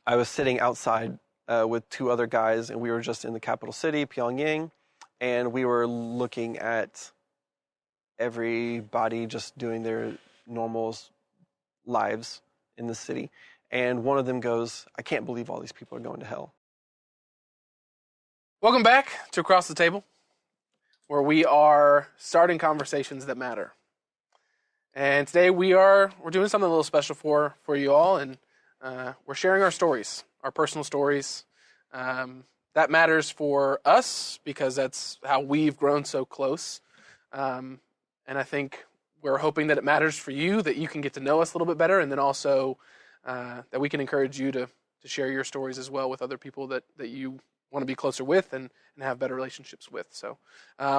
I was sitting outside with two other guys, and we were just in the capital city, Pyongyang, and we were looking at everybody just doing their normal lives in the city. And one of them goes, I can't believe all these people are going to hell. Welcome back to Across the Table, where we are starting conversations that matter. And today we're doing something a little special for you all, and we're sharing our stories, our personal stories. That matters for us because that's how we've grown so close. And I think we're hoping that it matters for you, that you can get to know us a little bit better, and then also that we can encourage you to share your stories as well with other people that you want to be closer with and have better relationships with. So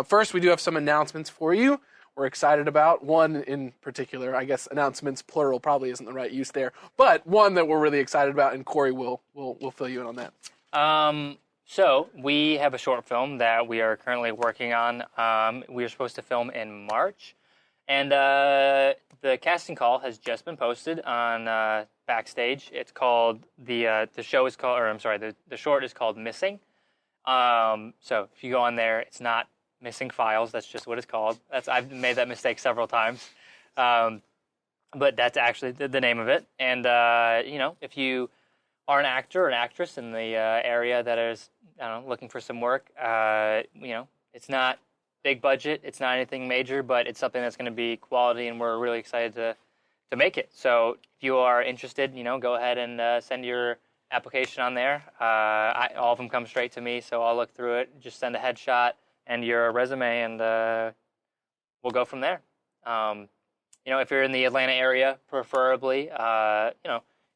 first, we do have some announcements for you we're excited about. One in particular, I guess announcements plural probably isn't the right use there, but one that we're really excited about, and Corey will fill you in on that. So we have a short film that we are currently working on. We are supposed to film in March, and the casting call has just been posted on Backstage. It's called the short is called Missing. So if you go on there, it's not Missing Files. That's just what it's called. I've made that mistake several times, but that's actually the name of it. And if you are an actor or an actress in the area that is looking for some work, it's not big budget, it's not anything major, but it's something that's going to be quality, and we're really excited to make it. So if you are interested, go ahead and send your application on there. All of them come straight to me, so I'll look through it. Just send a headshot and your resume, and we'll go from there. If you're in the Atlanta area, preferably,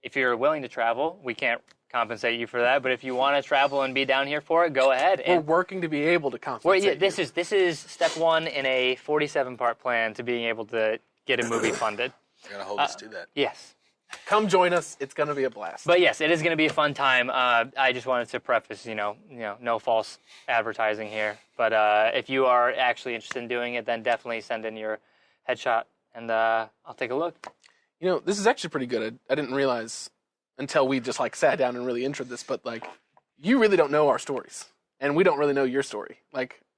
if you're willing to travel, we can't compensate you for that. But if you want to travel and be down here for it, go ahead. We're working to be able to compensate you. This is step one in a 47-part plan to being able to get a movie funded. You're going to hold us to that. Yes. Come join us. It's going to be a blast. But yes, it is going to be a fun time. I just wanted to preface, no false advertising here. But if you are actually interested in doing it, then definitely send in your headshot, and I'll take a look. This is actually pretty good. I didn't realize until we just sat down and really introed this, but you really don't know our stories, and we don't really know your story.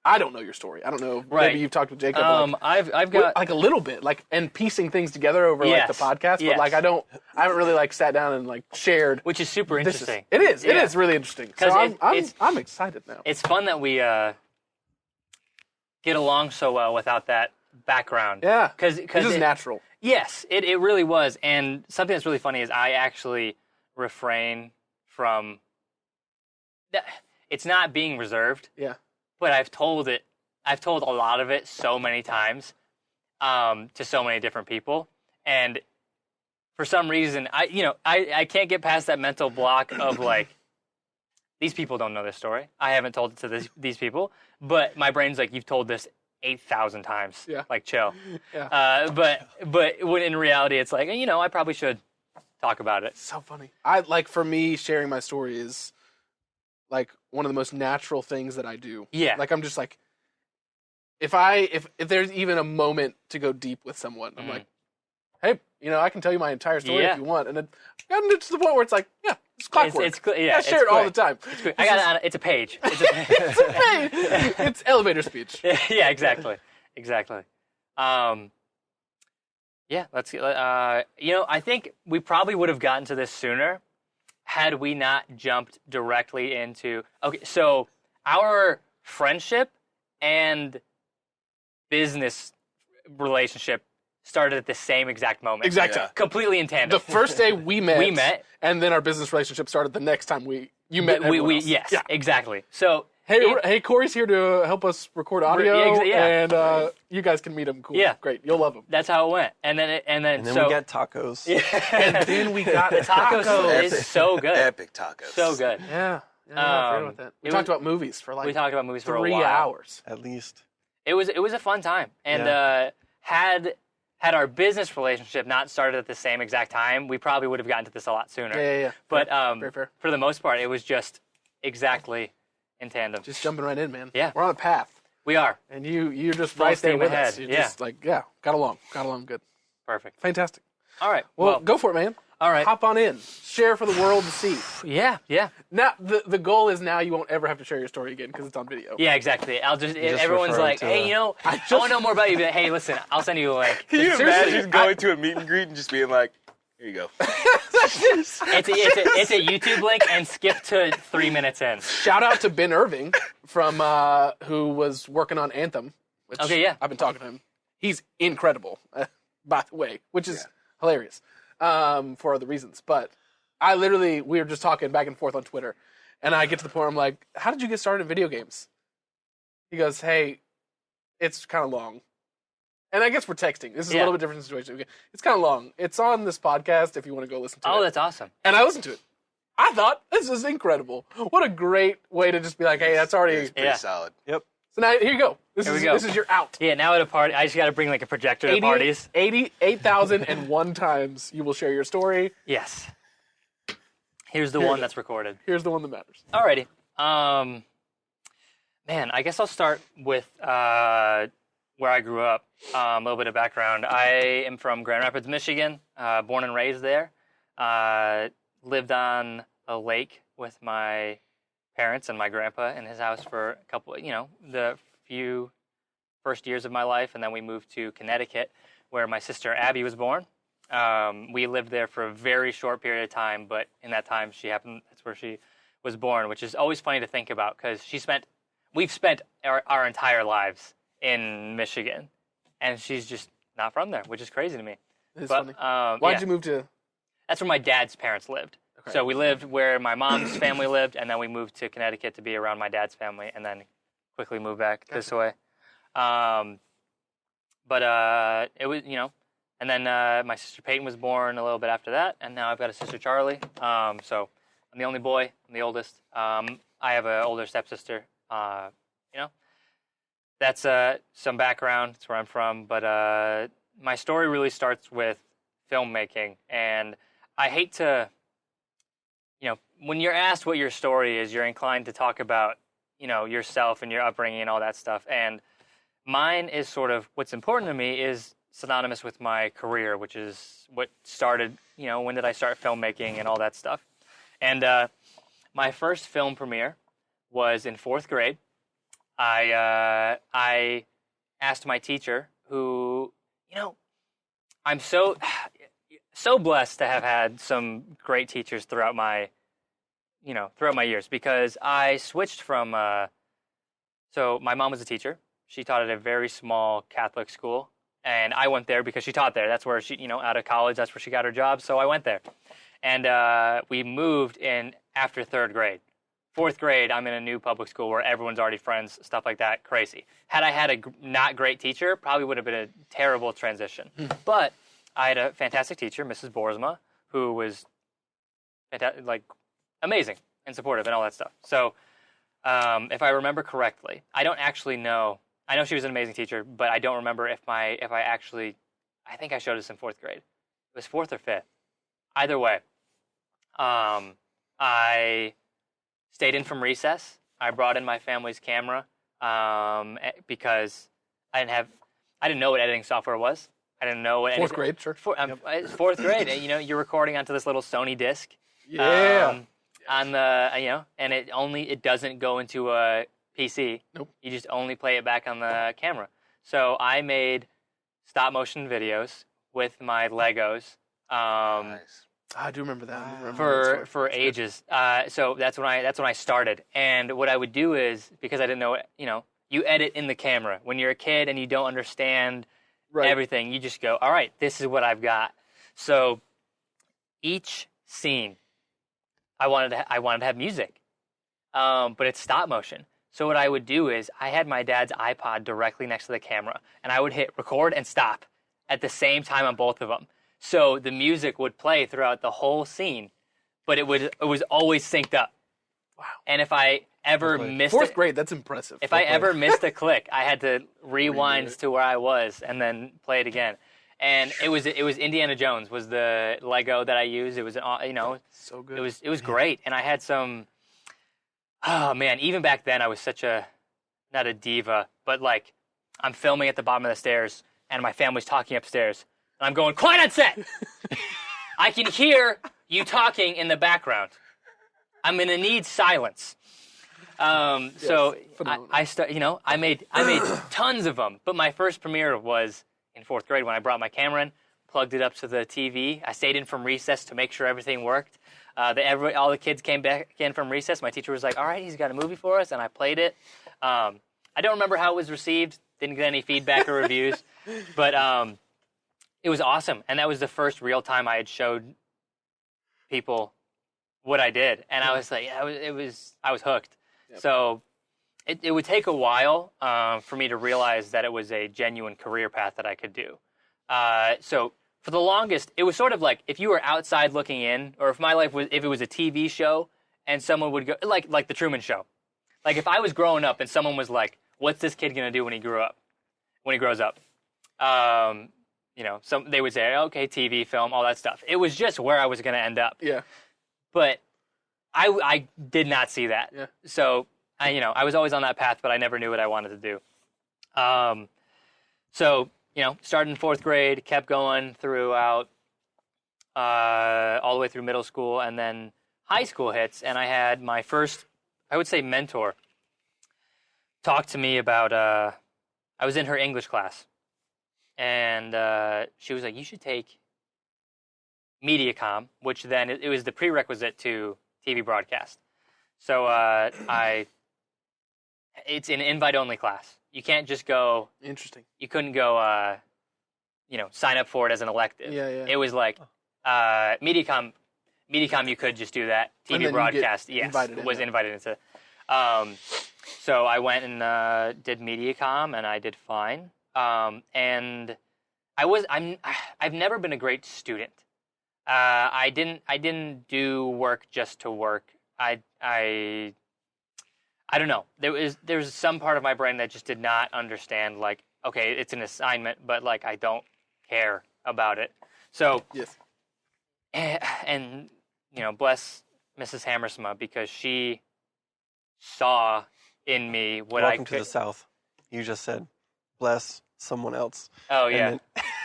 I don't know your story. I don't know. Right. Maybe you've talked with Jacob. I've got a little bit, and piecing things together over the podcast. Yes. But I haven't really sat down and shared. Which is super interesting. It is really interesting. So I'm excited now. It's fun that we get along so well without that background. Yeah, because it is natural. Yes, it really was. And something that's really funny is I actually refrain from. It's not being reserved. Yeah. But I've told a lot of it so many times to so many different people, and for some reason, I can't get past that mental block of these people don't know this story. I haven't told it to these people, but my brain's you've told this 8,000 times. Yeah. Chill. Yeah. But when in reality, it's I probably should talk about it. So funny. For me, sharing my story is one of the most natural things that I do. Yeah. I'm just if there's even a moment to go deep with someone, I'm hey, I can tell you my entire story if you want. And then gotten to the point where it's yeah, it's clockwork. I share it all the time. It's quick. It's a page. It's a page. It's elevator speech. Yeah, exactly. Yeah, let's I think we probably would have gotten to this sooner had we not jumped directly into... Okay, so our friendship and business relationship started at the same exact moment. Exactly. Yeah. Completely in tandem. The first day we met, and then our business relationship started the next time you met everyone else. Yes, yeah. Exactly. So... Hey, Corey's here to help us record audio, and you guys can meet him. Cool. Yeah. Great. You'll love him. That's how it went. And then we got tacos. Yeah. And then we got tacos. Is so good. Epic tacos. So good. Yeah. I forgot about that. We talked about movies for we talked about movies for 3 a while. hours. At least. It was a fun time. And had our business relationship not started at the same exact time, we probably would have gotten to this a lot sooner. Yeah. But Very fair. For the most part, it was just exactly in tandem. Just jumping right in, man. Yeah. We're on a path. We are. And you're just Full right there steam with ahead. us. You're just got along good. Perfect. Fantastic. All right. Well, go for it, man. All right. Hop on in. Share for the world to see. Yeah. Now, the goal is now you won't ever have to share your story again because it's on video. Yeah, exactly. I'll just just everyone's refer like, to hey, a- I want to know more about you. But, hey, listen, I'll send you a link. Can you Seriously, imagine going to a meet and greet and just being like, here you go. It's a YouTube link and skip to 3 minutes in. Shout out to Ben Irving from who was working on Anthem. Which Okay, yeah. I've been talking to him. He's incredible, by the way, which is hilarious for other reasons. But we were just talking back and forth on Twitter, and I get to the point where I'm like, how did you get started in video games? He goes, hey, it's kind of long. And I guess we're texting. This is a little bit different situation. It's kind of long. It's on this podcast if you want to go listen to it. Oh, that's awesome. And I listened to it. I thought, this is incredible. What a great way to just be like, hey, that's already... It's pretty solid. Yep. So now, here you go. Here we go. This is your out. Yeah, now at a party, I just got to bring like a projector to parties. 88,001 times you will share your story. Yes. Here's the Here it one is. that's recorded. Here's the one that matters. Alrighty. Man, I guess I'll start with where I grew up. A little bit of background. I am from Grand Rapids, Michigan. Born and raised there. Lived on a lake with my parents and my grandpa in his house for a couple, the few first years of my life, and then we moved to Connecticut, where my sister Abby was born. We lived there for a very short period of time, but in that time, that's where she was born, which is always funny to think about because we've spent our entire lives in Michigan, and she's just not from there, which is crazy to me. It's funny. Why did you move to... That's where my dad's parents lived. Okay. So we lived where my mom's family lived, and then we moved to Connecticut to be around my dad's family, and then quickly moved back this way. But it was, and then my sister Peyton was born a little bit after that, and now I've got a sister Charlie. So I'm the only boy. I'm the oldest. I have an older stepsister. That's some background. That's where I'm from. But my story really starts with filmmaking, and I hate to, when you're asked what your story is, you're inclined to talk about, yourself and your upbringing and all that stuff. And mine is sort of, what's important to me is synonymous with my career, which is what started, when did I start filmmaking and all that stuff. And my first film premiere was in 4th grade. I asked my teacher, who, I'm so blessed to have had some great teachers throughout my years, because I switched from, so my mom was a teacher. She taught at a very small Catholic school, and I went there because she taught there. That's where she, out of college, that's where she got her job, so I went there. And we moved in after 3rd grade. 4th grade, I'm in a new public school where everyone's already friends, stuff like that, crazy. Had I had a not great teacher, probably would have been a terrible transition. But I had a fantastic teacher, Mrs. Boersma, who was amazing and supportive and all that stuff. So if I remember correctly, I don't actually know. I know she was an amazing teacher, but I don't remember I think I showed this in 4th grade. It was 4th or 5th. Either way, I stayed in from recess. I brought in my family's camera because I didn't know what editing software was. I didn't know what 4th grade, sure. 4th grade. You're recording onto this little Sony disc. Yeah. On the and it doesn't go into a PC. Nope. You just only play it back on the camera. So I made stop motion videos with my Legos. Nice. I do remember that. For ages. So that's when I started. And what I would do is, because I didn't know it, you edit in the camera. When you're a kid and you don't understand everything, you just go, all right, this is what I've got. So each scene, I wanted to have music, but it's stop motion. So what I would do is I had my dad's iPod directly next to the camera, and I would hit record and stop at the same time on both of them. So the music would play throughout the whole scene, but it was always synced up. Wow. And if I ever missed 4th grade, that's impressive. If I ever missed a click, I had to rewind to where I was and then play it again. And it was Indiana Jones was the Lego that I used. It was so good. It was great, and I had some. Oh man, even back then I was such not a diva, but I'm filming at the bottom of the stairs, and my family's talking upstairs. And I'm going, quiet on set! I can hear you talking in the background. I'm gonna need silence. So phenomenal. I made tons of them. But my first premiere was in 4th grade when I brought my camera in, plugged it up to the TV. I stayed in from recess to make sure everything worked. All the kids came back in from recess. My teacher was like, "All right, he's got a movie for us," and I played it. I don't remember how it was received. Didn't get any feedback or reviews, but it was awesome. And that was the first real time I had showed people what I did, and I was like, I was hooked. Yep. So it would take a while for me to realize that it was a genuine career path that I could do. So for the longest, it was sort of like if you were outside looking in, or if it was a TV show and someone would go like the Truman Show. Like if I was growing up and someone was like, "What's this kid gonna do when he grows up?" They would say, "Okay, TV, film, all that stuff." It was just where I was gonna end up. Yeah. But I did not see that. Yeah. So I was always on that path, but I never knew what I wanted to do. Started in 4th grade, kept going throughout all the way through middle school, and then high school hits, and I had my first, I would say, mentor talk to me about. I was in her English class, and she was like, "You should take MediaCom," which then it was the prerequisite to TV broadcast. So it's an invite-only class. You can't just go. Interesting. You couldn't go, sign up for it as an elective. Yeah. It was like MediaCom. You could just do that. TV broadcast, invited into. So I went and did MediaCom, and I did fine. And I've never been a great student. I didn't do work just to work. I don't know. There's some part of my brain that just did not understand, like, okay, it's an assignment, but like I don't care about it. So yes. And bless Mrs. Hammersma, because she saw in me what Welcome to the South. You just said, bless someone else. Oh yeah.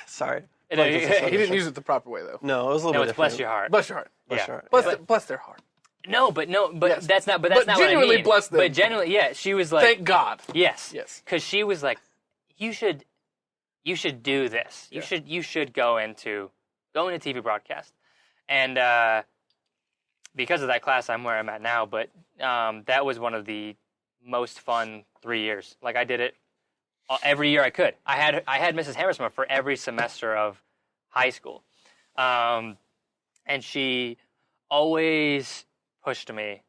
Sorry. He didn't use it the proper way though. No, it was a little bit different. Bless your heart. Bless your heart. Bless your heart. Bless their heart. No, but yes. that's not what genuinely I mean. bless them. But genuinely, yeah, she was like, thank God. Yes. Because she was like, you should do this. You should go into TV broadcast. And because of that class, I'm where I'm at now. But that was one of the most fun 3 years. Like I did it every year I could. I had Mrs. Hammersma for every semester of high school, and she always pushed me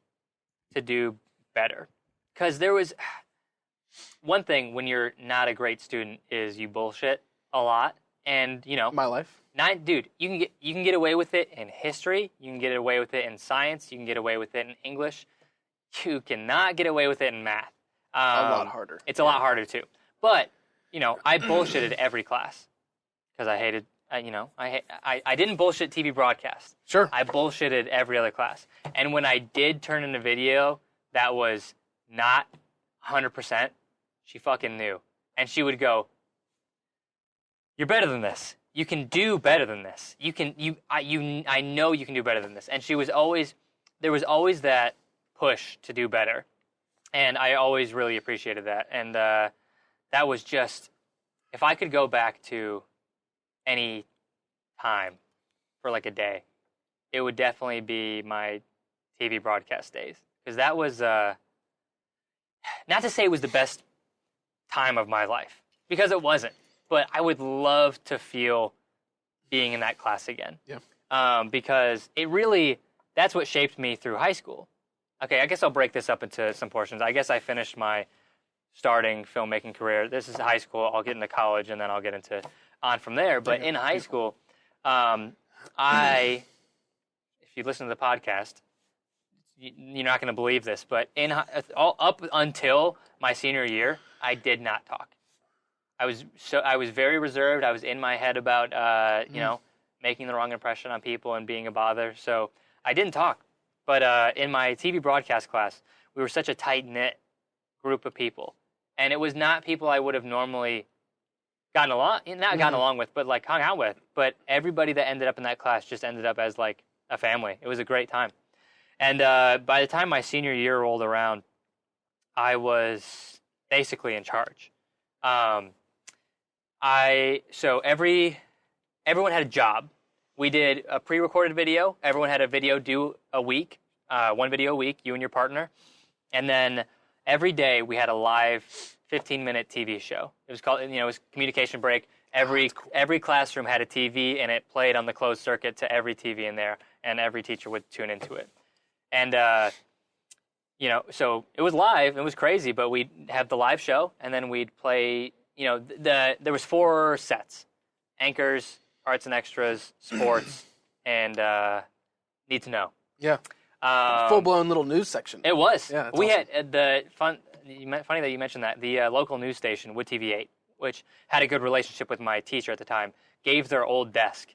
to do better. Because there was one thing when you're not a great student is you bullshit a lot, and my life. Dude, you can get away with it in history. You can get away with it in science. You can get away with it in English. You cannot get away with it in math. A lot harder. It's a lot harder too. But I bullshitted every class because I hated. I didn't bullshit TV broadcast. Sure. I bullshitted every other class. And when I did turn in a video that was not 100%, she fucking knew. And she would go, "You're better than this. You can do better than this. I know you can do better than this." And there was always that push to do better. And I always really appreciated that. And that was just, if I could go back to any time for like a day, it would definitely be my TV broadcast days. Because that was, not to say it was the best time of my life, because it wasn't. But I would love to feel being in that class again. Yeah. Because that's what shaped me through high school. Okay, I guess I'll break this up into some portions. I guess I finished my starting filmmaking career. This is high school. I'll get into college, and then I'll get on from there. But in high school, if you listen to the podcast, you're not going to believe this, but up until my senior year, I did not talk. I was very reserved. I was in my head about making the wrong impression on people and being a bother. So I didn't talk. But in my TV broadcast class, we were such a tight knit group of people, and it was not people I would have normally gotten along with, but like hung out with. But everybody that ended up in that class just ended up as like a family. It was a great time. And by the time my senior year rolled around, I was basically in charge. Everyone had a job. We did a pre-recorded video. Everyone had a video due a week, one video a week, you and your partner. And then every day we had a live 15-minute TV show. It was called, it was communication break. Every classroom had a TV, and it played on the closed circuit to every TV in there, and every teacher would tune into it. And, so it was live. It was crazy, but we'd have the live show, and then we'd play, there was 4 sets: anchors, arts and extras, sports, and need to know. Yeah. Full-blown little news section. It was. Yeah, we awesome. had funny that you mentioned that. The local news station, Wood TV 8, which had a good relationship with my teacher at the time, gave their old desk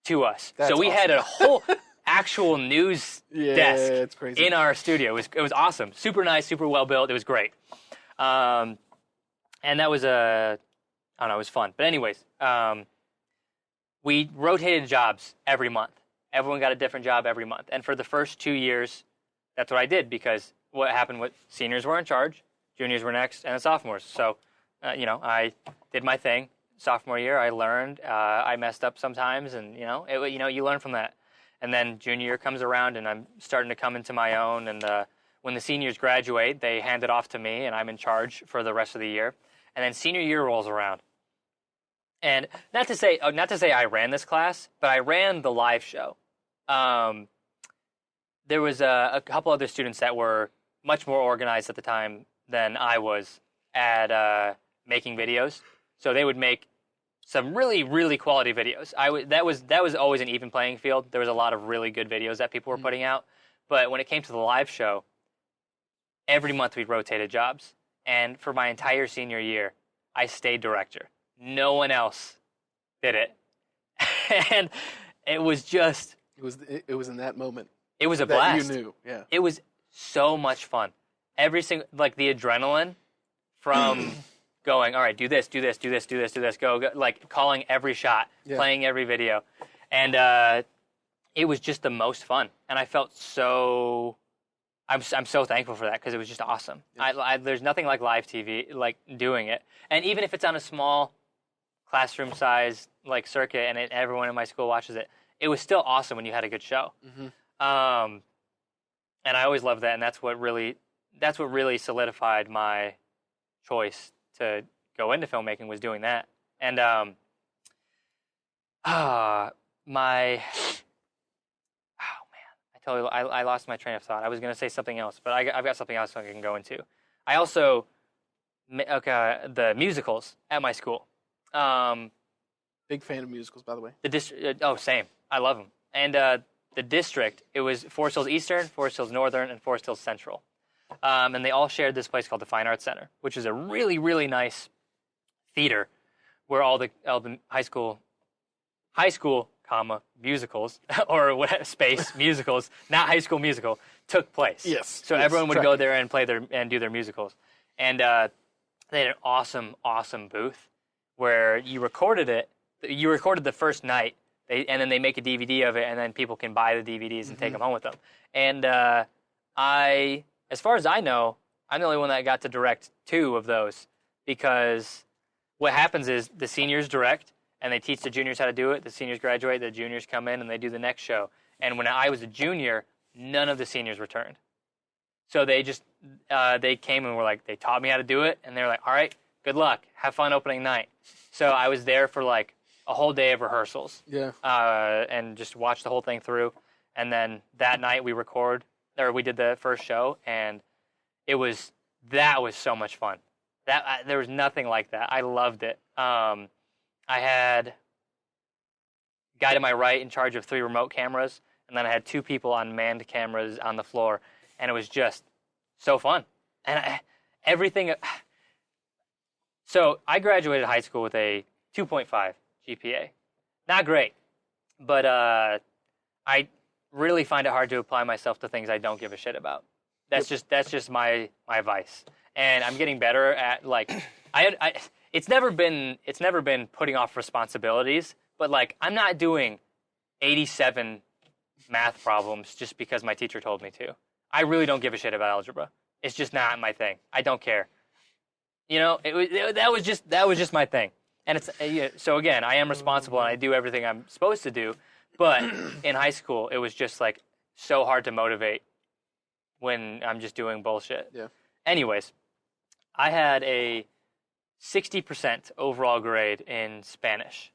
to us. That's so we awesome. had a whole actual news desk it's crazy. in our studio. It was awesome. Super nice, super well built. It was great. And that was I don't know, it was fun. But anyways, we rotated jobs every month. Everyone got a different job every month. And for the first 2 years, that's what I did, because what happened was seniors were in charge, juniors were next, and the sophomores. So, I did my thing. Sophomore year, I learned. I messed up sometimes, and, you learn from that. And then junior year comes around, and I'm starting to come into my own. And when the seniors graduate, they hand it off to me, and I'm in charge for the rest of the year. And then senior year rolls around. And not to say I ran this class, but I ran the live show. There was a couple other students that were much more organized at the time than I was at making videos. So they would make some really, really quality videos. That was always an even playing field. There was a lot of really good videos that people were putting out. But when it came to the live show, every month we rotated jobs. And for my entire senior year, I stayed director. No one else did it. And it was just... It was in that moment. It was a that blast. You knew, yeah. It was so much fun. Every single, like the adrenaline from going, all right, do this, go, like calling every shot, playing every video. And it was just the most fun. And I felt so, I'm so thankful for that, because it was just awesome. Yeah. There's nothing like live TV, like doing it. And even if it's on a small classroom size, like circuit, and everyone in my school watches it, it was still awesome when you had a good show. Mm-hmm. And I always loved that, and that's what really solidified my choice to go into filmmaking, was doing that. And I lost my train of thought. I was going to say something else, but I've got something else I can go into. I also the musicals at my school. Big fan of musicals, by the way. Same. I love them. And the district, it was Forest Hills Eastern, Forest Hills Northern, and Forest Hills Central. And they all shared this place called the Fine Arts Center, which is a really, really nice theater where all the high school, musicals, or musicals, not High School Musical, took place. Yes. So everyone would go there and play and do their musicals. And they had an awesome, awesome booth where you recorded it. You recorded the first night, and then they make a DVD of it, and then people can buy the DVDs and take them home with them. And as far as I know, I'm the only one that got to direct 2 of those, because what happens is the seniors direct, and they teach the juniors how to do it. The seniors graduate, the juniors come in, and they do the next show. And when I was a junior, none of the seniors returned. So they just they came and were like, they taught me how to do it, and they were like, all right, good luck, have fun opening night. So I was there for like a whole day of rehearsals. Yeah. And just watched the whole thing through. And then that night we did the first show, and that was so much fun. There was nothing like that. I loved it. I had a guy to my right in charge of 3 remote cameras, and then I had 2 people on manned cameras on the floor, and it was just so fun. And so I graduated high school with a 2.5 GPA. Not great, but I really find it hard to apply myself to things I don't give a shit about. That's just my vice. And I'm getting better at, like, it's never been putting off responsibilities, but like I'm not doing 87 math problems just because my teacher told me to. I really don't give a shit about algebra. It's just not my thing. I don't care. You know, that was just my thing. And so again, I am responsible and I do everything I'm supposed to do. But in high school, it was just like so hard to motivate when I'm just doing bullshit. Yeah. Anyways, I had a 60% overall grade in Spanish.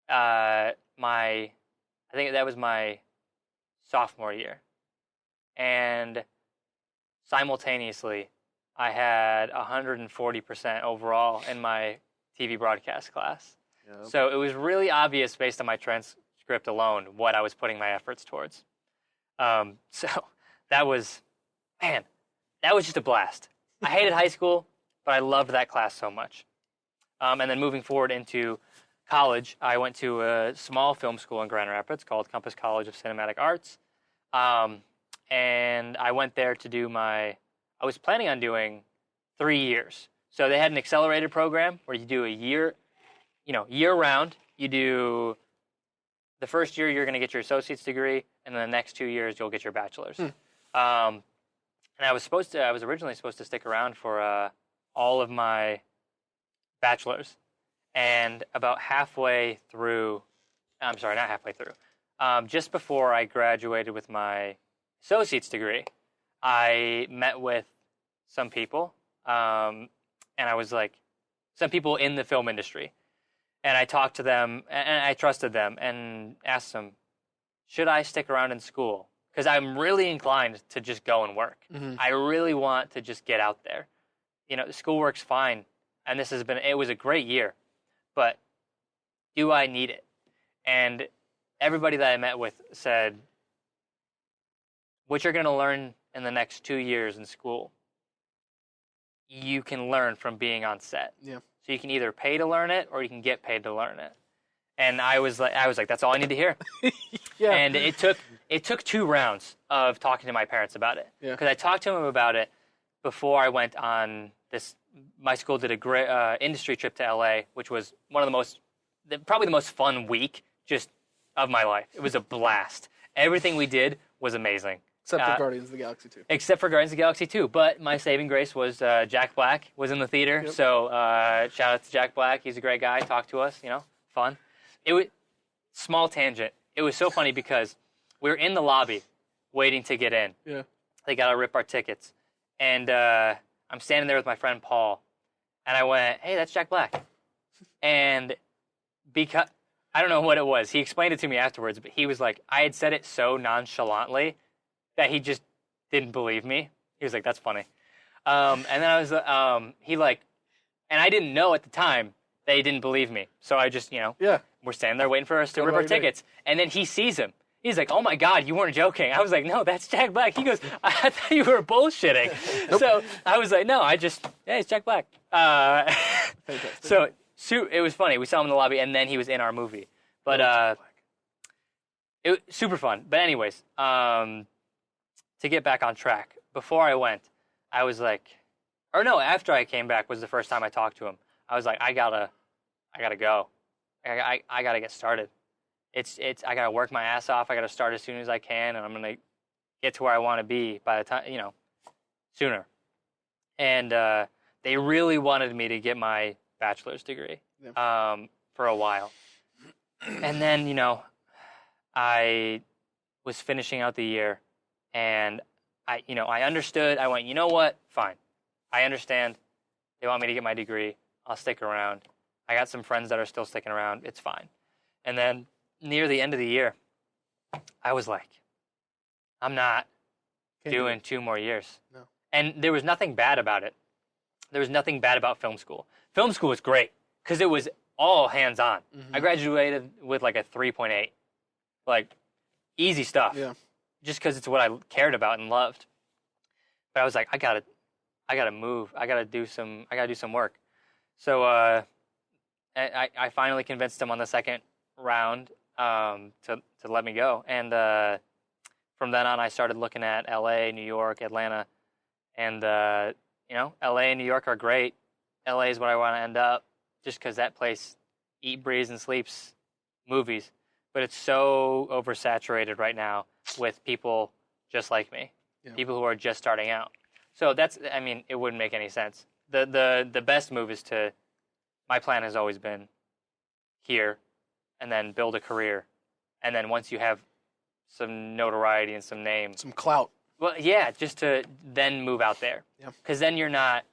I think that was my sophomore year. And simultaneously, I had 140% overall in my TV broadcast class. Yep. So it was really obvious based on my transcript alone what I was putting my efforts towards. So that was just a blast. I hated high school, but I loved that class so much. And then moving forward into college, I went to a small film school in Grand Rapids called Compass College of Cinematic Arts. And I went there to do I was planning on doing 3 years. So they had an accelerated program where you do a year, year round. You do the first year, you're going to get your associate's degree, and then the next 2 years, you'll get your bachelor's. And I was originally supposed to stick around for all of my bachelor's. And about halfway through, I'm sorry, not halfway through, just before I graduated with my associate's degree, I met with some people, and I was like, some people in the film industry. And I talked to them, and I trusted them, and asked them, should I stick around in school? Because I'm really inclined to just go and work. Mm-hmm. I really want to just get out there. The schoolwork's fine, and it was a great year, but do I need it? And everybody that I met with said, what you're going to learn in the next 2 years in school, you can learn from being on set. Yeah. So you can either pay to learn it or you can get paid to learn it. And I was like, that's all I need to hear. Yeah. And it took 2 rounds of talking to my parents about it. Yeah. Because I talked to them about it before I went on this. My school did a great industry trip to LA, which was probably the most fun week just of my life. It was a blast. Everything we did was amazing. Except for Guardians of the Galaxy 2. Except for Guardians of the Galaxy 2. But my saving grace was Jack Black was in the theater. Yep. So shout out to Jack Black. He's a great guy. Talked to us, fun. It was small tangent. It was so funny because we were in the lobby waiting to get in. Yeah. They got to rip our tickets. And I'm standing there with my friend Paul. And I went, hey, that's Jack Black. And because I don't know what it was. He explained it to me afterwards. But he was like, I had said it so nonchalantly that he just didn't believe me. He was like, that's funny. And then I was, and I didn't know at the time that he didn't believe me. So I just, we're standing there waiting for us to rip our tickets. And then he sees him. He's like, oh my God, you weren't joking. I was like, no, that's Jack Black. He goes, I thought you were bullshitting. Nope. So I was like, no, it's Jack Black. So it was funny. We saw him in the lobby and then he was in our movie. But it was super fun. But anyways, to get back on track, before I went, I was like, after I came back was the first time I talked to him. I was like, I gotta go. I gotta get started. I gotta work my ass off. I gotta start as soon as I can, and I'm gonna get to where I want to be by the time, sooner. And they really wanted me to get my bachelor's degree for a while. And then, I was finishing out the year, and I understood. I went, you know what? Fine. I understand. They want me to get my degree. I'll stick around. I got some friends that are still sticking around. It's fine. And then near the end of the year, I was like, I'm not doing 2 more years. No. And there was nothing bad about it. There was nothing bad about film school. Film school was great because it was all hands-on. Mm-hmm. I graduated with like a 3.8. Like, easy stuff. Yeah. Just because it's what I cared about and loved. But I was like, I gotta move. I gotta do some work. So I finally convinced them on the second round to let me go. And from then on, I started looking at LA, New York, Atlanta, and LA and New York are great. LA is where I want to end up. just because that place eat, breathes, and sleeps movies. But it's so oversaturated right now with people just like me, people who are just starting out. So it wouldn't make any sense. The best move is my plan has always been here, and then build a career, and then once you have some notoriety and some name, some clout. Well, yeah, just to then move out there, because then you're not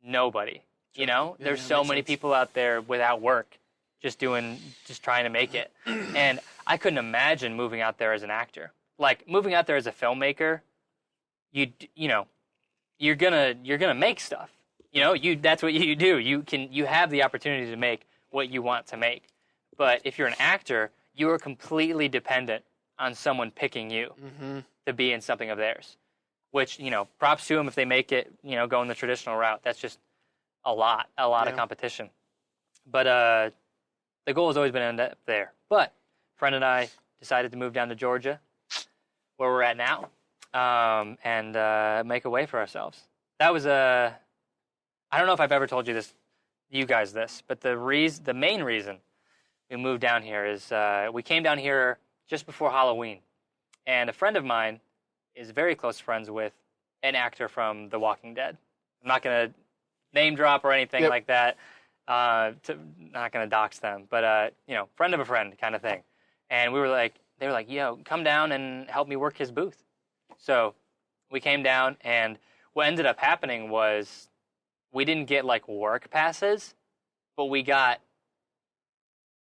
nobody. Sure. There's so many people out there without work, just trying to make it, and I couldn't imagine moving out there as an actor. Like moving out there as a filmmaker, you're gonna make stuff. That's what you do. You have the opportunity to make what you want to make. But if you're an actor, you are completely dependent on someone picking you to be in something of theirs. Which, props to them if they make it, going the traditional route. That's just a lot of competition. But the goal has always been to end up there. But a friend and I decided to move down to Georgia, where we're at now, and make a way for ourselves. That was I don't know if I've ever told you guys this, but the main reason we moved down here is we came down here just before Halloween, and a friend of mine is very close friends with an actor from The Walking Dead. I'm not going to name drop or anything like that. Not going to dox them, but friend of a friend kind of thing. And they were like, yo, come down and help me work his booth. So we came down, and what ended up happening was we didn't get like work passes, but we got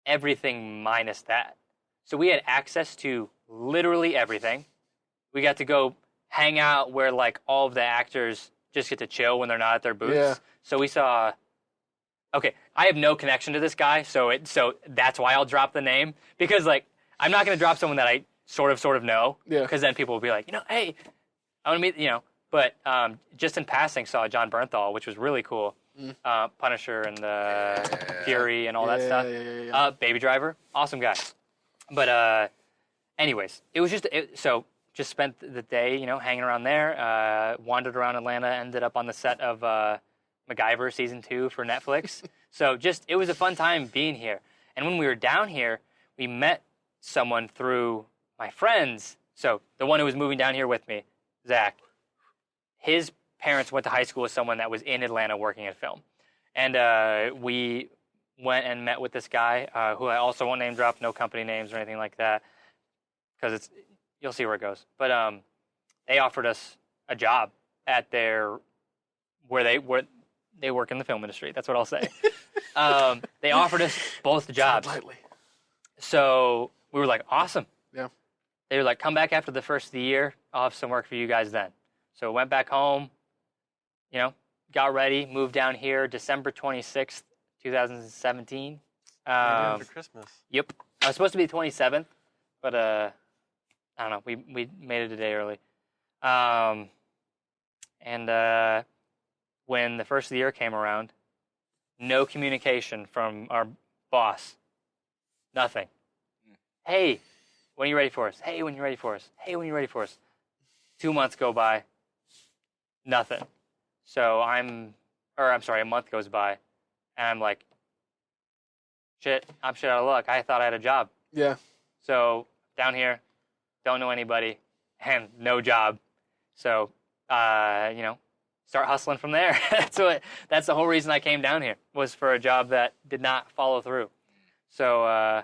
everything minus that. So we had access to literally everything. We got to go hang out where like all of the actors just get to chill when they're not at their booths. Yeah. So we saw. Okay, I have no connection to this guy, so that's why I'll drop the name, because like I'm not going to drop someone that I sort of know, because then people will be like, hey, I want to meet, But just in passing, saw John Bernthal, which was really cool. Punisher and Fury and all that stuff. Yeah. Baby Driver, awesome guy. But anyways, it was just spent the day, hanging around there. Wandered around Atlanta, ended up on the set of MacGyver season 2 for Netflix. So it was a fun time being here. And when we were down here, we met someone through my friends. So the one who was moving down here with me, Zach, his parents went to high school with someone that was in Atlanta working in film. And we went and met with this guy who I also won't name drop, no company names or anything like that, because you'll see where it goes. But they offered us a job at where they work in the film industry. That's what I'll say. They offered us both jobs. Lightly. So we were like, awesome. Yeah. They were like, come back after the first of the year. I'll have some work for you guys then. So went back home, got ready, moved down here December 26th, 2017. For Christmas. Yep. I was supposed to be the 27th, but I don't know. We made it a day early. And when the first of the year came around, no communication from our boss. Nothing. Hey, when are you ready for us? Hey, when are you ready for us? Hey, when are you ready for us? 2 months go by. Nothing. So a month goes by, and I'm like, I'm shit out of luck. I thought I had a job. Yeah. So down here, don't know anybody, and no job. So, start hustling from there. That's the whole reason I came down here, was for a job that did not follow through. So,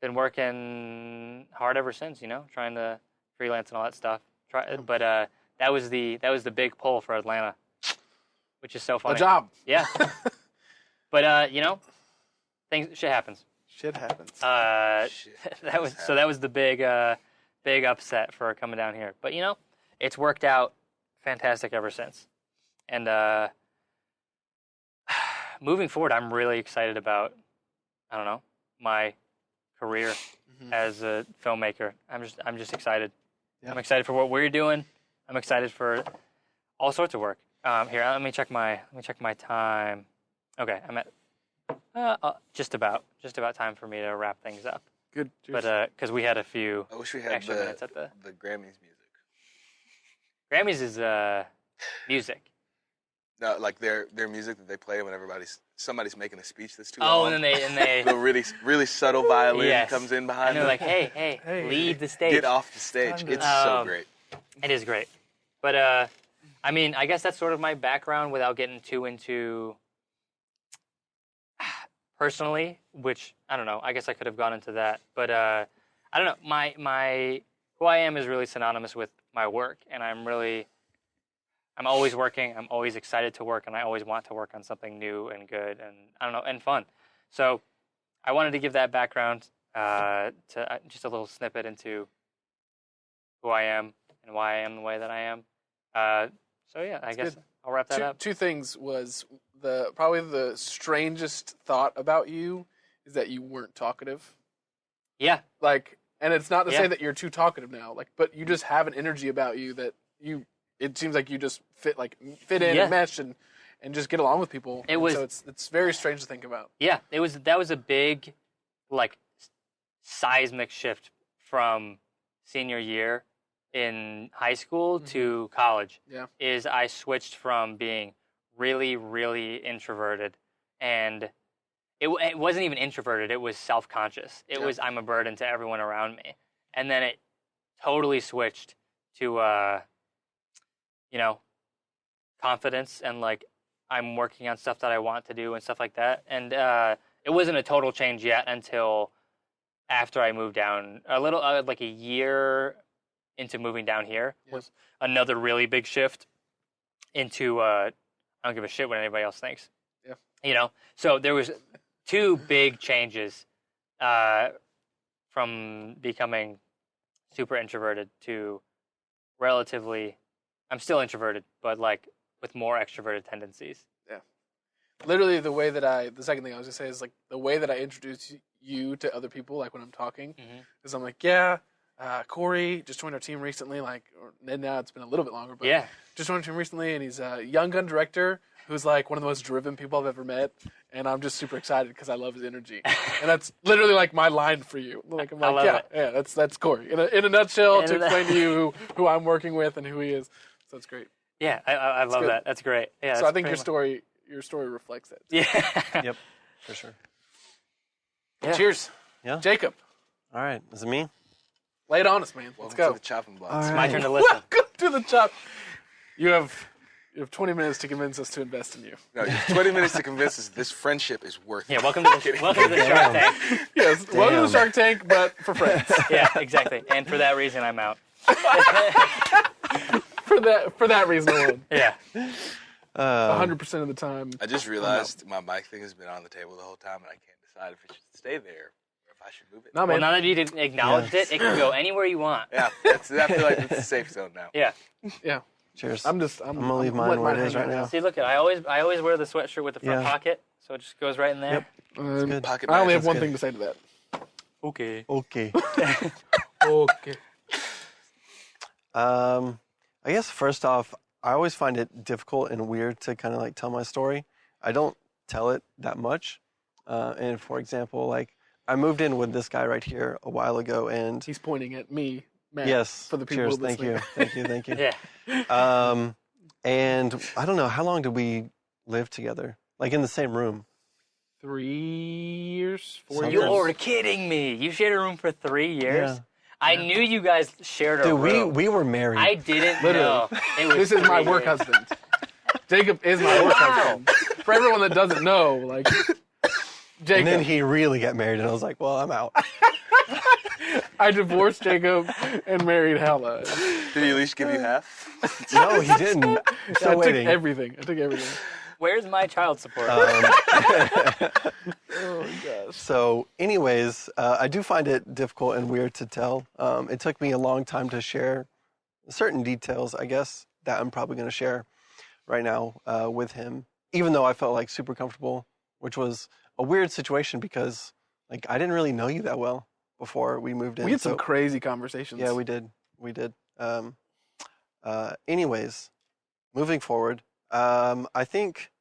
been working hard ever since, trying to freelance and all that stuff. But that was the big pull for Atlanta, which is so funny. A job. Yeah. But shit happens. Shit happens. That was the big upset for coming down here. But it's worked out fantastic ever since. And moving forward, I'm really excited about, my career as a filmmaker. I'm just excited. Yeah. I'm excited for what we're doing. I'm excited for all sorts of work. Here, let me check my time. Okay, I'm at just about time for me to wrap things up. Good. But because we had a few I wish we had extra minutes at the Grammys music. Grammys is music. No, like their music that they play when somebody's making a speech that's too Oh, long. and they The really subtle violin yes. comes in behind And they're them. like, hey, leave the stage. Get off the stage. It's so great. It is great. But, I mean, I guess that's sort of my background without getting too into personally, which, I don't know, I guess I could have gone into that. But, I don't know, my who I am is really synonymous with my work, and I'm always working, I'm always excited to work, and I always want to work on something new and good and, I don't know, and fun. So I wanted to give that background to just a little snippet into who I am and why I am the way that I am. So yeah, I guess good. I'll wrap that up. Two things was probably the strangest thought about you is that you weren't talkative. Yeah. Like, and it's not to Yeah. say that you're too talkative now, like, but you just have an energy about you that it seems like you just fit in Yeah. and mesh and just get along with people. So it's very strange to think about. Yeah, that was a big, like, seismic shift from senior year in high school to college. Yeah. Is I switched from being really, really introverted, and it wasn't even introverted. It was self-conscious. It was I'm a burden to everyone around me, and then it totally switched to confidence and like I'm working on stuff that I want to do and stuff like that. And it wasn't a total change yet until after I moved down. A little like a year into moving down here was another really big shift into I don't give a shit what anybody else thinks. Yeah. You know, so there was two big changes from becoming super introverted to relatively. I'm still introverted, but like with more extroverted tendencies. Yeah. Literally, the second thing I was gonna say is like the way that I introduce you to other people, like when I'm talking, is I'm like, Corey just joined our team recently, and now it's been a little bit longer, but just joined our team recently, and he's a young gun director who's like one of the most driven people I've ever met, and I'm just super excited because I love his energy, and that's literally like my line for you. Like I'm like, that's Corey in a nutshell to explain to you who I'm working with and who he is. So it's great. Yeah, I love that. That's great. Yeah. So I think your story reflects that. Yeah. Yep, for sure. Yeah. Cheers. Yeah. Jacob, All right, is it me? lay it on us, man. Let's Welcome go. to the chopping block. All It's right. my turn to listen. Welcome to the chop. You have 20 minutes to convince us to invest in you. No, you have 20 minutes to convince us this friendship is worth it. Yeah, welcome to the Shark Tank. Yes, welcome to the Damn. Shark Tank, but for friends. Yeah, exactly. And for that reason, I'm out. for that reason alone. Yeah. 100% of the time. I just realized my mic thing has been on the table the whole time, and I can't decide if it should stay there or if I should move it. No, Well, man. now that you acknowledged it can go anywhere you want. Yeah, I feel like it's a safe zone now. Yeah. Yeah. Cheers. I'm gonna leave mine letting where it hang is right out. now. See, look, I always wear the sweatshirt with the front Yeah. pocket, so it just goes right in there. Yep. Good. Pocket I only have matches. one good. thing to say to that. Okay. Okay. Okay. I guess first off, I always find it difficult and weird to kind of like tell my story. I don't tell it that much. And for example, like I moved in with this guy right here a while ago, and He's pointing at me, Matt. yes, For the people cheers. Thank listening. you. Thank you. Yeah. And I don't know, how long did we live together? Like in the same room? 3 years, 4 Something. years. You're kidding me. You shared a room for 3 years? Yeah. I knew you guys shared a Dude, room. we were married. I didn't Literally. know. It was This is my 3 work years. husband. Jacob is my work husband. For everyone that doesn't know, like Jacob, and then he really got married, and I was like, well, I'm out. I divorced Jacob and married Hella. Did he at least give you half? No, he didn't. I'm I still took waiting. everything. I took everything. Where's my child support? Oh gosh. So, anyways, I do find it difficult and weird to tell. It took me a long time to share certain details, I guess, that I'm probably going to share right now with him, even though I felt like super comfortable, which was a weird situation because like I didn't really know you that well before we moved in. We had some So- crazy conversations. Yeah, we did. Anyways, moving forward, I think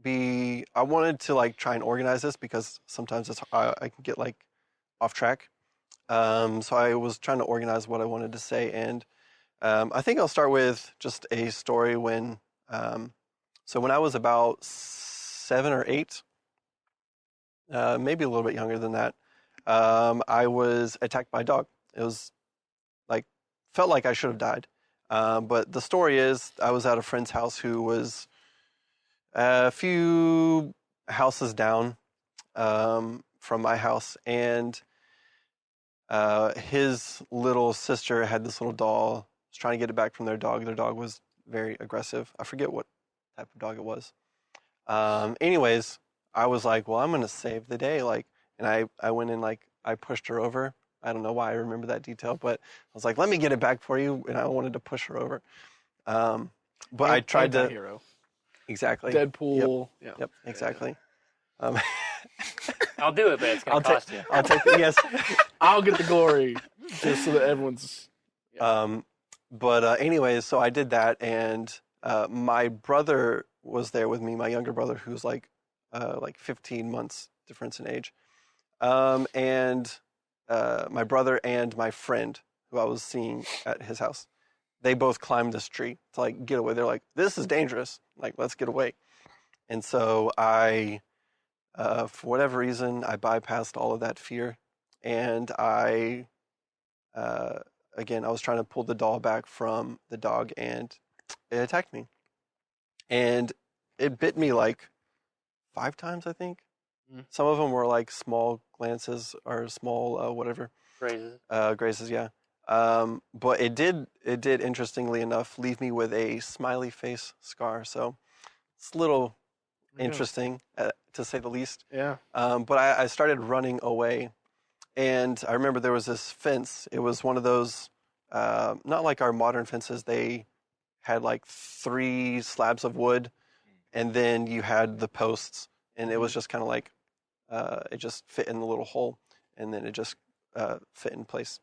I wanted to like try and organize this because sometimes I can get like off track. So I was trying to organize what I wanted to say, and I think I'll start with just a story when So when I was about 7 or 8, maybe a little bit younger than that, I was attacked by a dog. It was like, felt like I should have died. But the story is I was at a friend's house who was a few houses down from my house, and his little sister had this little doll, was trying to get it back from their dog. Their dog was very aggressive. I forget what type of dog it was. Anyways, I was like, well, I'm going to save the day. Like, and I went in, like, I pushed her over. I don't know why I remember that detail, but I was like, let me get it back for you. And I wanted to push her over. But I tried to. Hero. Exactly. Deadpool. Yep. Yeah. Yep. Exactly. Um, I'll do it, but it's going to cost you. I'll take yes. I'll get the glory, just so that everyone's. But anyways, so I did that, and my brother was there with me, my younger brother, who's like 15 months difference in age, and my brother and my friend who I was seeing at his house, they both climbed this tree to like get away. They're like, "This is dangerous. Like, let's get away." And so I, for whatever reason, I bypassed all of that fear, and I. Again, I was trying to pull the doll back from the dog, and it attacked me. And it bit me like 5 times, I think. Mm. Some of them were like small glances or small whatever Phrases. grazes, yeah. But it did interestingly enough leave me with a smiley face scar. So it's a little interesting to say the least. Yeah. But I started running away. And I remember there was this fence. It was one of those, not like our modern fences. They had like 3 slabs of wood, and then you had the posts, and it was just kind of like, it just fit in the little hole, and then it just fit in place.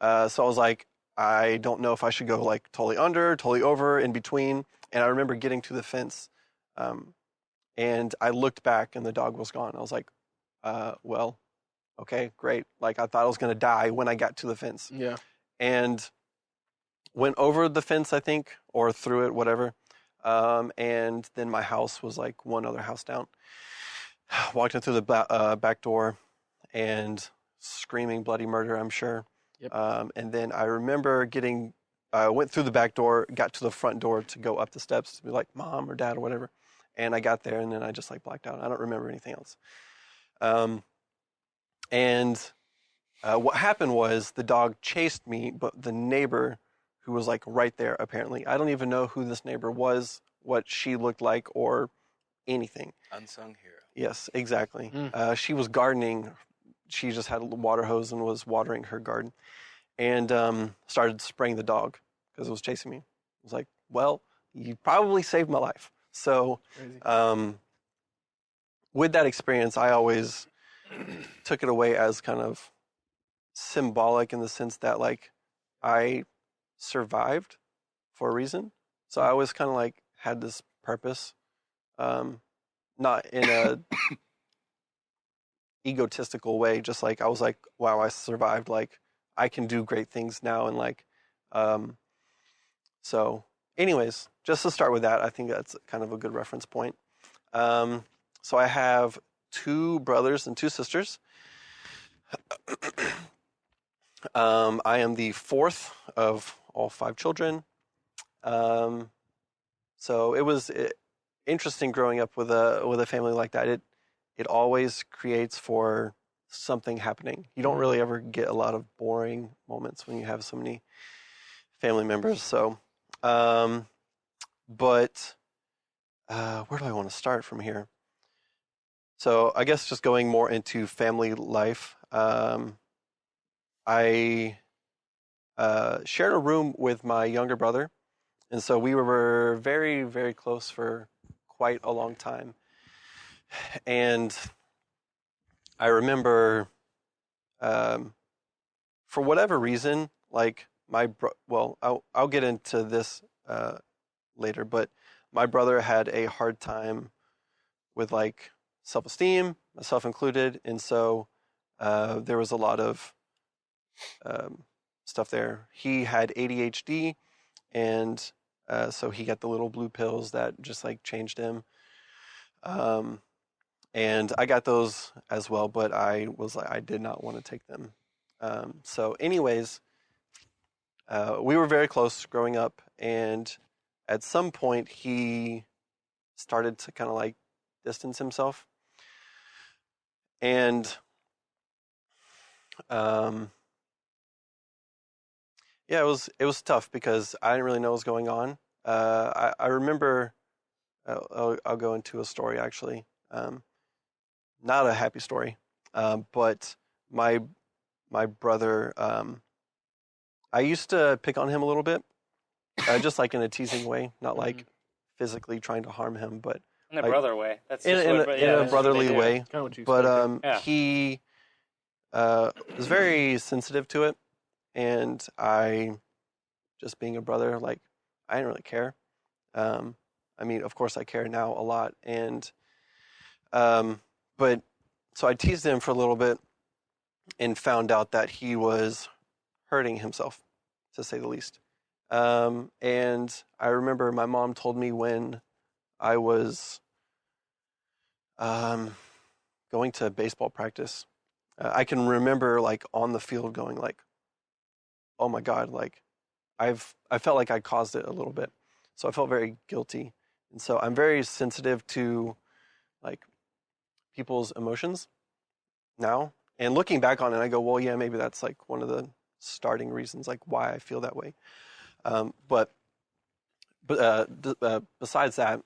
So I was like, I don't know if I should go like totally under, totally over, in between. And I remember getting to the fence, and I looked back, and the dog was gone. I was like, well. Okay, great. Like I thought I was going to die when I got to the fence. Yeah. And went over the fence, I think, or through it, whatever. And then my house was like one other house down. Walked in through the back door and screaming bloody murder, I'm sure. Yep. And then I remember went through the back door, got to the front door to go up the steps to be like mom or dad or whatever. And I got there, and then I just like blacked out. I don't remember anything else. And what happened was the dog chased me, but the neighbor who was like right there, apparently, I don't even know who this neighbor was, what she looked like, or anything. Unsung hero. Yes, exactly. She was gardening. She just had a water hose and was watering her garden, and started spraying the dog because it was chasing me. I was like, well, you probably saved my life. So with that experience, I always took it away as kind of symbolic in the sense that like I survived for a reason. So I always kind of like had this purpose, not in a egotistical way, just like I was like, wow, I survived. Like I can do great things now. And like, so anyways, just to start with that, I think that's kind of a good reference point. So I have 2 brothers and 2 sisters. I am the 4th of all 5 children. So it was interesting growing up with a family like that. It always creates for something happening. You don't really ever get a lot of boring moments when you have so many family members. So, but where do I want to start from here? So I guess just going more into family life. I shared a room with my younger brother, and so we were very, very close for quite a long time. And I remember, for whatever reason, like I'll get into this later, but my brother had a hard time with like self-esteem, myself included, and so there was a lot of stuff there. He had ADHD, and So he got the little blue pills that just like changed him. And I got those as well, but I was like, I did not want to take them. So anyways, we were very close growing up, and at some point he started to kind of like distance himself. And yeah, it was tough because I didn't really know what was going on. I remember I'll go into a story actually, not a happy story, but my my brother, I used to pick on him a little bit, just like in a teasing way, not like physically trying to harm him, but In a like, brother way. That's in just in, what, a- yeah, in a that's just what they brotherly do. way. Kind of what you But expected. Yeah. he was very sensitive to it, and I, just being a brother, like I didn't really care. I mean, of course, I care now a lot, and but so I teased him for a little bit and found out that he was hurting himself, to say the least. And I remember my mom told me when I was going to baseball practice. I can remember like on the field going like, "Oh my God!" Like I felt like I caused it a little bit, so I felt very guilty, and so I'm very sensitive to like people's emotions now. And looking back on it, I go, "Well, yeah, maybe that's like one of the starting reasons like why I feel that way." But besides that,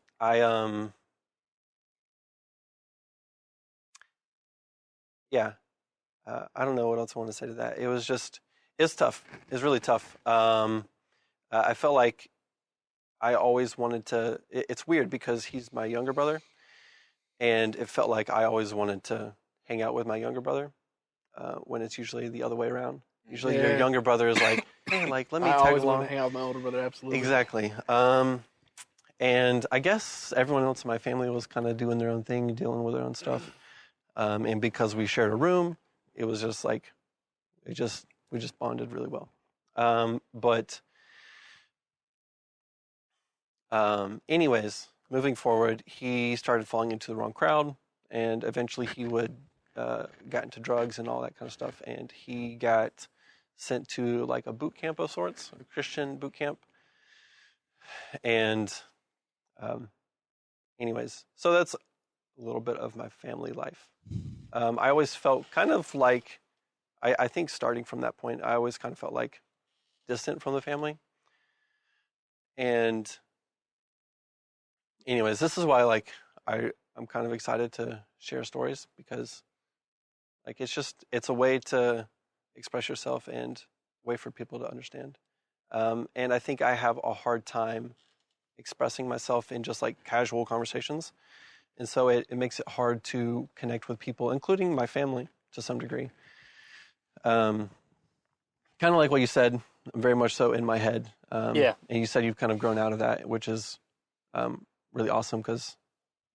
yeah, I don't know what else I want to say to that. It's tough. It's really tough. I felt like I always wanted to. It's weird because he's my younger brother, and it felt like I always wanted to hang out with my younger brother, when it's usually the other way around. Usually, your Yeah. younger brother is like, "Hey, like, let me I tag always wanted along." to hang out with my older brother. Absolutely. Exactly. And I guess everyone else in my family was kind of doing their own thing, dealing with their own stuff. And because we shared a room, it was just like we just bonded really well. But anyways, moving forward, he started falling into the wrong crowd, and eventually he would got into drugs and all that kind of stuff, and he got sent to like a boot camp of sorts, a Christian boot camp. And um, anyways, so that's a little bit of my family life. I always felt kind of like I think starting from that point, I always kind of felt like distant from the family. And anyways, this is why like I'm kind of excited to share stories because like it's a way to express yourself and a way for people to understand. And I think I have a hard time expressing myself in just like casual conversations. And so it makes it hard to connect with people, including my family to some degree. Kind of like what you said, very much so in my head. Yeah. And you said you've kind of grown out of that, which is really awesome because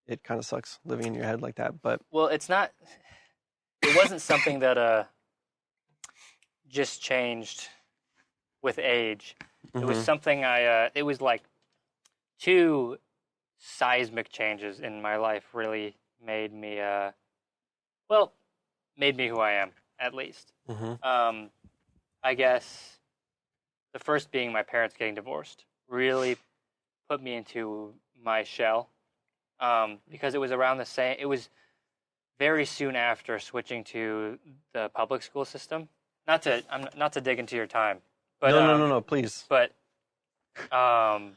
it kind of sucks living in your head like that. But Well, it wasn't something that just changed with age. It was something it was like two seismic changes in my life really made me, made me who I am, at least. I guess the first being my parents getting divorced really put me into my shell, because it was around it was very soon after switching to the public school system. Not to dig into your time, but no, please. but I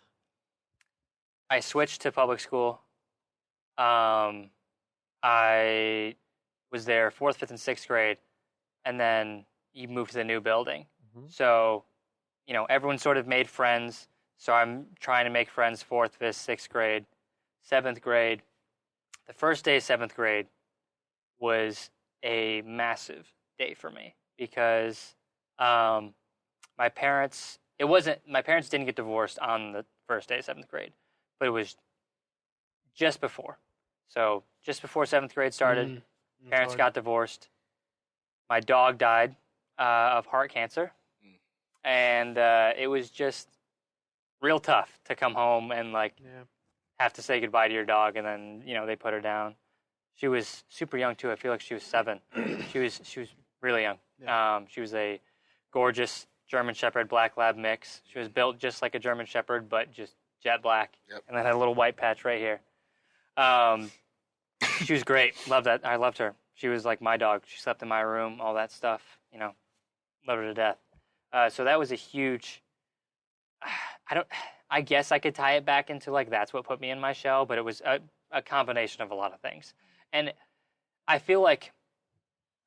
switched to public school. I was there fourth, fifth, and sixth grade, and then you moved to the new building. So, everyone sort of made friends. So I'm trying to make friends fourth, fifth, sixth grade, seventh grade. The first day of seventh grade was a massive day for me because my parents didn't get divorced on the first day of seventh grade, but it was just before. So just before seventh grade started, parents got divorced. My dog died of heart cancer, and it was just real tough to come home and like Yeah. have to say goodbye to your dog, and then they put her down. She was super young too. I feel like she was 7. She was really young. Yeah. She was a gorgeous German Shepherd Black Lab mix. She was built just like a German Shepherd, but just jet black, Yep. and then had a little white patch right here. She was great. Loved that. I loved her. She was like my dog. She slept in my room, all that stuff. Loved her to death. So that was a huge. I guess I could tie it back into like that's what put me in my shell, but it was a combination of a lot of things. And I feel like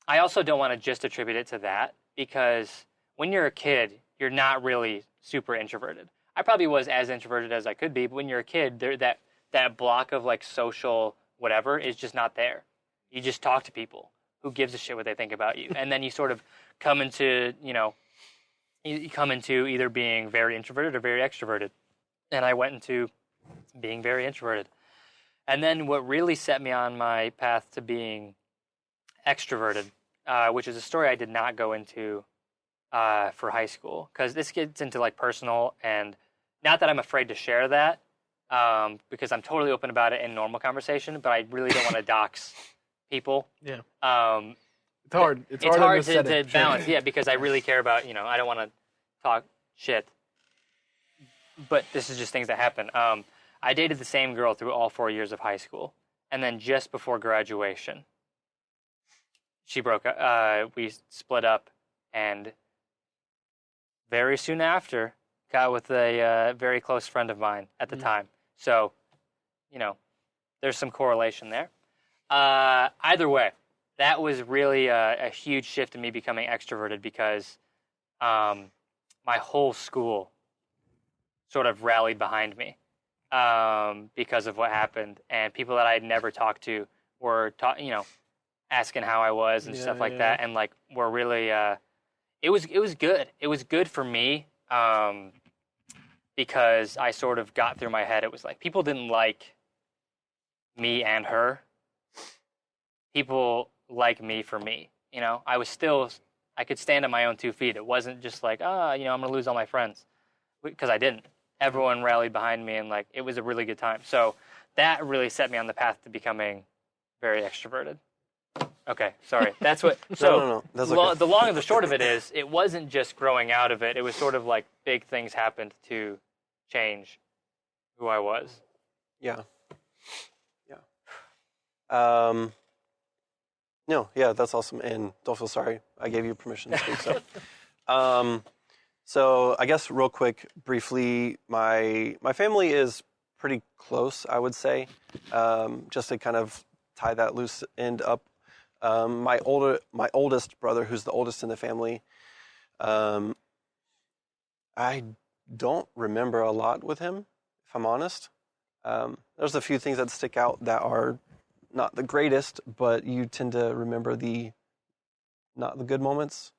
I also don't want to just attribute it to that, because when you're a kid, you're not really super introverted. I probably was as introverted as I could be, but when you're a kid, that block of like social whatever is just not there. You just talk to people. Who gives a shit what they think about you? And then you sort of come into, you come into either being very introverted or very extroverted. And I went into being very introverted. And then what really set me on my path to being extroverted, which is a story I did not go into for high school, because this gets into like personal, and not that I'm afraid to share that, because I'm totally open about it in normal conversation, but I really don't want to dox people. Yeah. It's hard. It's hard in to balance, yeah, because I really care about, I don't want to talk shit. But this is just things that happen. I dated the same girl through all 4 years of high school, and then just before graduation, she broke up. We split up, and very soon after, got with a very close friend of mine at the time. So, there's some correlation there. Either way, that was really a huge shift in me becoming extroverted, because my whole school sort of rallied behind me because of what happened, and people that I had never talked to were asking how I was and stuff like that, and like were really it was good. It was good for me because I sort of got through my head. It was like people didn't like me and her. People like me for me. I could stand on my own 2 feet. It wasn't just like, I'm going to lose all my friends, because I didn't. Everyone rallied behind me, and like it was a really good time. So that really set me on the path to becoming very extroverted. Okay, sorry. That's what. So No. That's okay. the long and the short of it is, it wasn't just growing out of it. It was sort of like big things happened to change who I was. Yeah. No, yeah, that's awesome, and don't feel sorry. I gave you permission to speak. So I guess real quick, briefly, my family is pretty close, I would say. Just to kind of tie that loose end up, my oldest brother, who's the oldest in the family, I don't remember a lot with him, if I'm honest. There's a few things that stick out that are not the greatest, but you tend to remember not the good moments,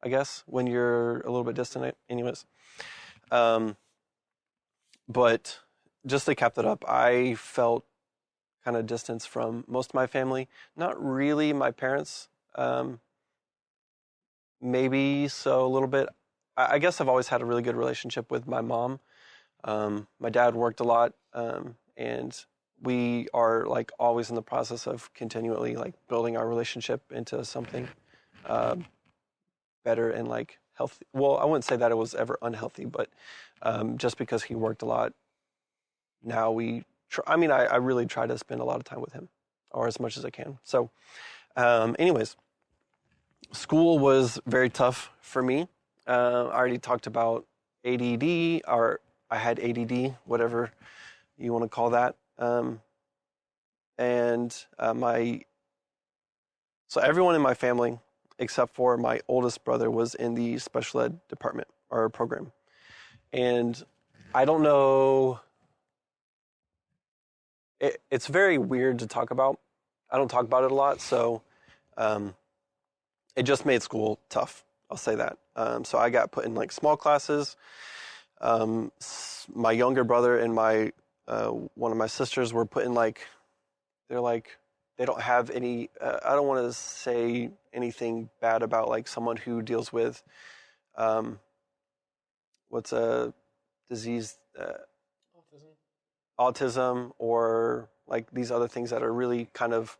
I guess, when you're a little bit distant anyways. But just to cap that up, I felt kind of distance from most of my family. Not really my parents. Maybe so a little bit. I guess I've always had a really good relationship with my mom. My dad worked a lot, and we are like always in the process of continually like building our relationship into something better and like healthy. Well, I wouldn't say that it was ever unhealthy, but just because he worked a lot, now I really try to spend a lot of time with him, or as much as I can. So anyways, school was very tough for me. I already talked about ADD, or I had ADD, whatever you want to call that. So everyone in my family, except for my oldest brother, was in the special ed department or program. And I don't know, it's very weird to talk about. I don't talk about it a lot, so it just made school tough. I'll say that. So I got put in like small classes. My younger brother and one of my sisters were put in they don't have any, I don't want to say anything bad about like someone who deals with, disease, Autism. autism, or like these other things that are really kind of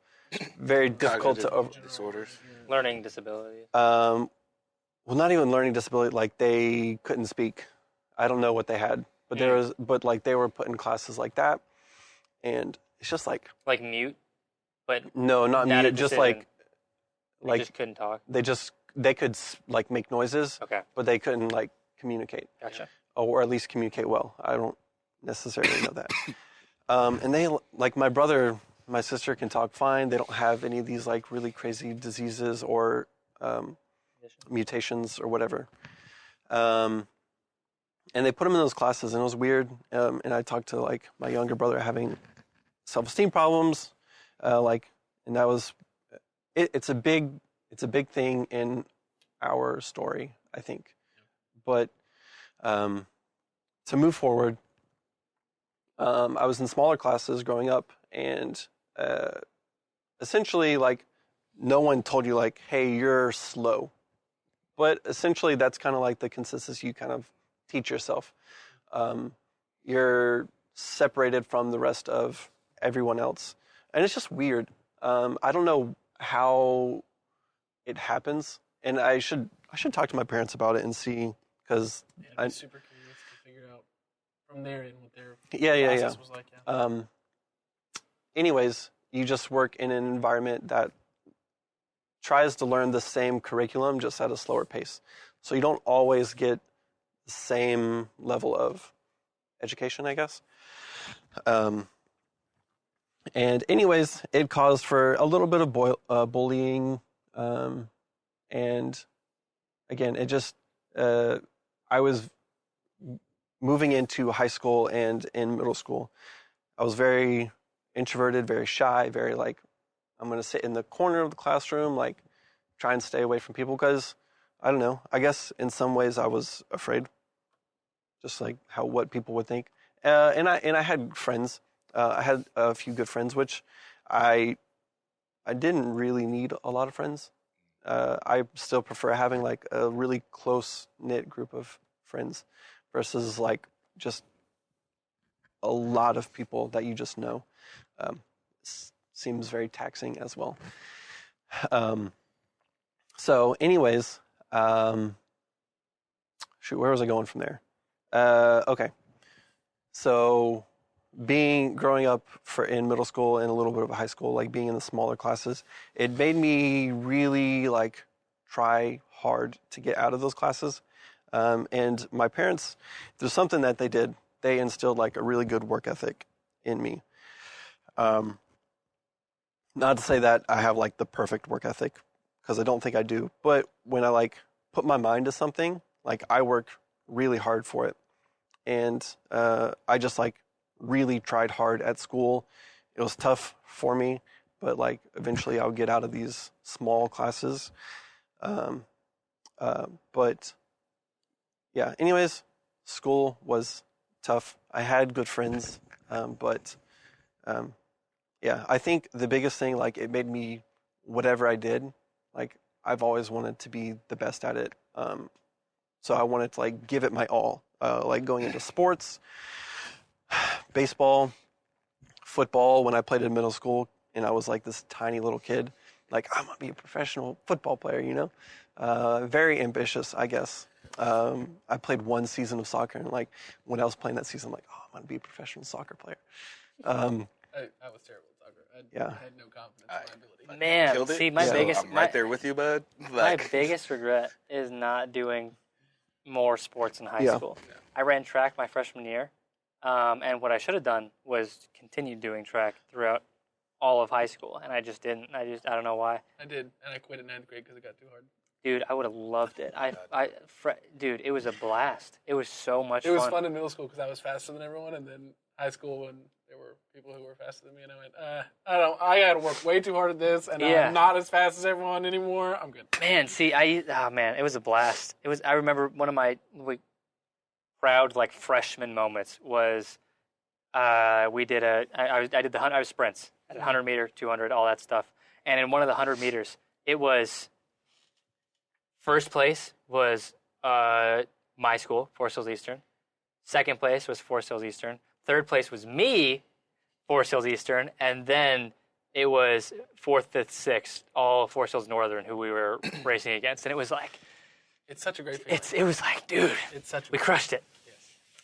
very difficult to over. disorders. Learning disabilities. Well, not even learning disability. Like they couldn't speak. I don't know what they had, but like they were put in classes like that, and it's just like Like mute, but no, not not mute, a just decision. They like just couldn't talk. they could like make noises, Okay, but they couldn't like communicate, gotcha. or at least communicate well. I don't necessarily know that. And they like my brother, my sister can talk fine. They don't have any of these like really crazy diseases or mutations or whatever. And they put them in those classes, and it was weird. And I talked to like my younger brother having self-esteem problems, and that was it's a big thing in our story, I think. But to move forward, I was in smaller classes growing up, and essentially, like, no one told you like, "Hey, you're slow," but essentially, that's kind of like the consistency you kind of teach yourself. You're separated from the rest of everyone else, and it's just weird. I don't know how it happens, and I should talk to my parents about it and see, because I'm super curious to figure out from there and what their yeah. process was like. Yeah. Anyways, you just work in an environment that tries to learn the same curriculum just at a slower pace, so you don't always get the same level of education, I guess. And anyways, it caused for a little bit of bullying, and again, it just I was moving into high school and in middle school. I was very introverted, very shy, very like, I'm going to sit in the corner of the classroom, like try and stay away from people, because I don't know, I guess in some ways I was afraid, just like what people would think. And I had friends. I had a few good friends, which I didn't really need a lot of friends. I still prefer having like a really close knit group of friends versus like just a lot of people that you just know. Seems very taxing as well. So anyways, shoot, where was I going from there? Okay. So growing up in middle school and a little bit of high school, like being in the smaller classes, it made me really like try hard to get out of those classes. And my parents, there's something that they did. They instilled like a really good work ethic in me. Not to say that I have like the perfect work ethic, because I don't think I do. But when I like put my mind to something, like I work really hard for it. And I just like really tried hard at school. It was tough for me, but like eventually I would get out of these small classes. But yeah, anyways, school was tough. I had good friends, but yeah, I think the biggest thing, like it made me, whatever I did, like I've always wanted to be the best at it. So I wanted to like give it my all, like going into sports, baseball, football. When I played in middle school and I was like this tiny little kid, like I'm gonna be a professional football player, you know? Very ambitious, I guess. I played one season of soccer, and like when I was playing that season, I'm like, oh, I'm gonna be a professional soccer player. I was terrible at soccer. I had no confidence in my ability. Man, Killed it. see, my So biggest I'm right there with you, bud. my Like, biggest regret is not doing more sports in high Yeah. school. I ran track my freshman year, and what I should have done was continue doing track throughout all of high school, and I just didn't. I don't know why. I did, and I quit in 9th grade because it got too hard. Dude, I would have loved it. Dude, it was a blast. It was so much It was fun in middle school because I was faster than everyone, and then high school when there were people who were faster than me, and I went, I got to work way too hard at this, and Yeah. I'm not as fast as everyone anymore. I'm good. Man, see, man, it was a blast. It was. I remember one of my proud like freshman moments was we did I did I was sprints. I did 100 meter, 200, all that stuff, and in one of the 100 meters, it was first place was my school, Forest Hills Eastern. Second place was Forest Hills Eastern. Third place was me, Forest Hills Eastern, and then it was 4th, 5th, 6th, all Forest Hills Northern who we were racing against, and it was like It's such a great feeling. it was like, dude, It's such a we crushed it.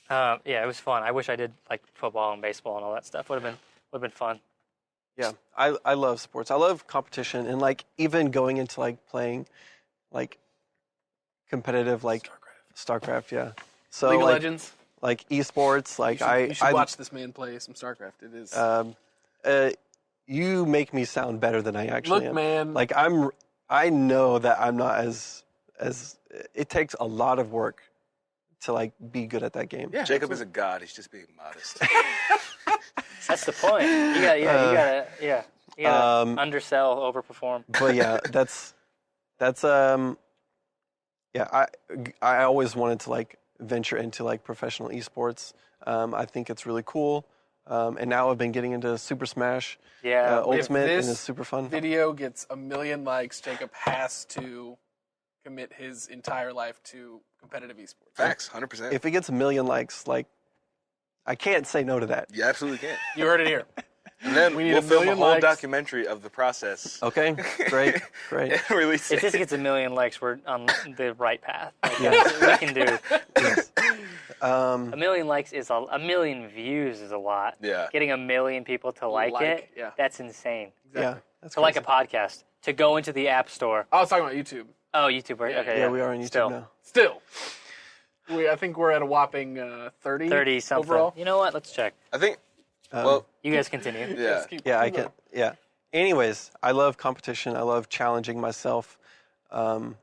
Yeah, it was fun. I wish I did like football and baseball and all that stuff. Would have been fun. Yeah, I love sports. I love competition, and like even going into like playing like competitive like StarCraft. Yeah. So League of like, Legends. like esports, like You should watch this man play some StarCraft. It is. you make me sound better than I actually Look, am. man. Like I know that I'm not as it takes a lot of work to like be good at that game. Yeah, Jacob is a god. He's just being modest. That's the point. You gotta undersell, overperform. But yeah, that's yeah, I always wanted to like venture into like professional esports. I think it's really cool. And now I've been getting into Super Smash Yeah, Ultimate, and this it's super fun. video gets 1 million likes, Jacob has to commit his entire life to competitive esports. Facts, 100%. If it gets 1 million likes, like I can't say no to that. You absolutely can. You heard it here. And then We need we'll 1 film a million whole likes. documentary of the process. Okay, great. And release if it. this gets 1 million likes, we're on the right path. Like, we can do. Yes. 1 million likes is 1 million views is a lot. Yeah. Getting 1 million people to like it, yeah. that's insane. Yeah, that's To like a crazy. podcast, to go into the App Store. I was talking about YouTube. Oh, YouTube, right? Yeah, Okay, Yeah, we are on YouTube Still. now. Still. I think we're at a whopping 30, 30 something. overall. You know what? Let's check. I think, well, You guys continue. yeah. Let's keep- Yeah, I keep can. going. Yeah. Anyways, I love competition. I love challenging myself, and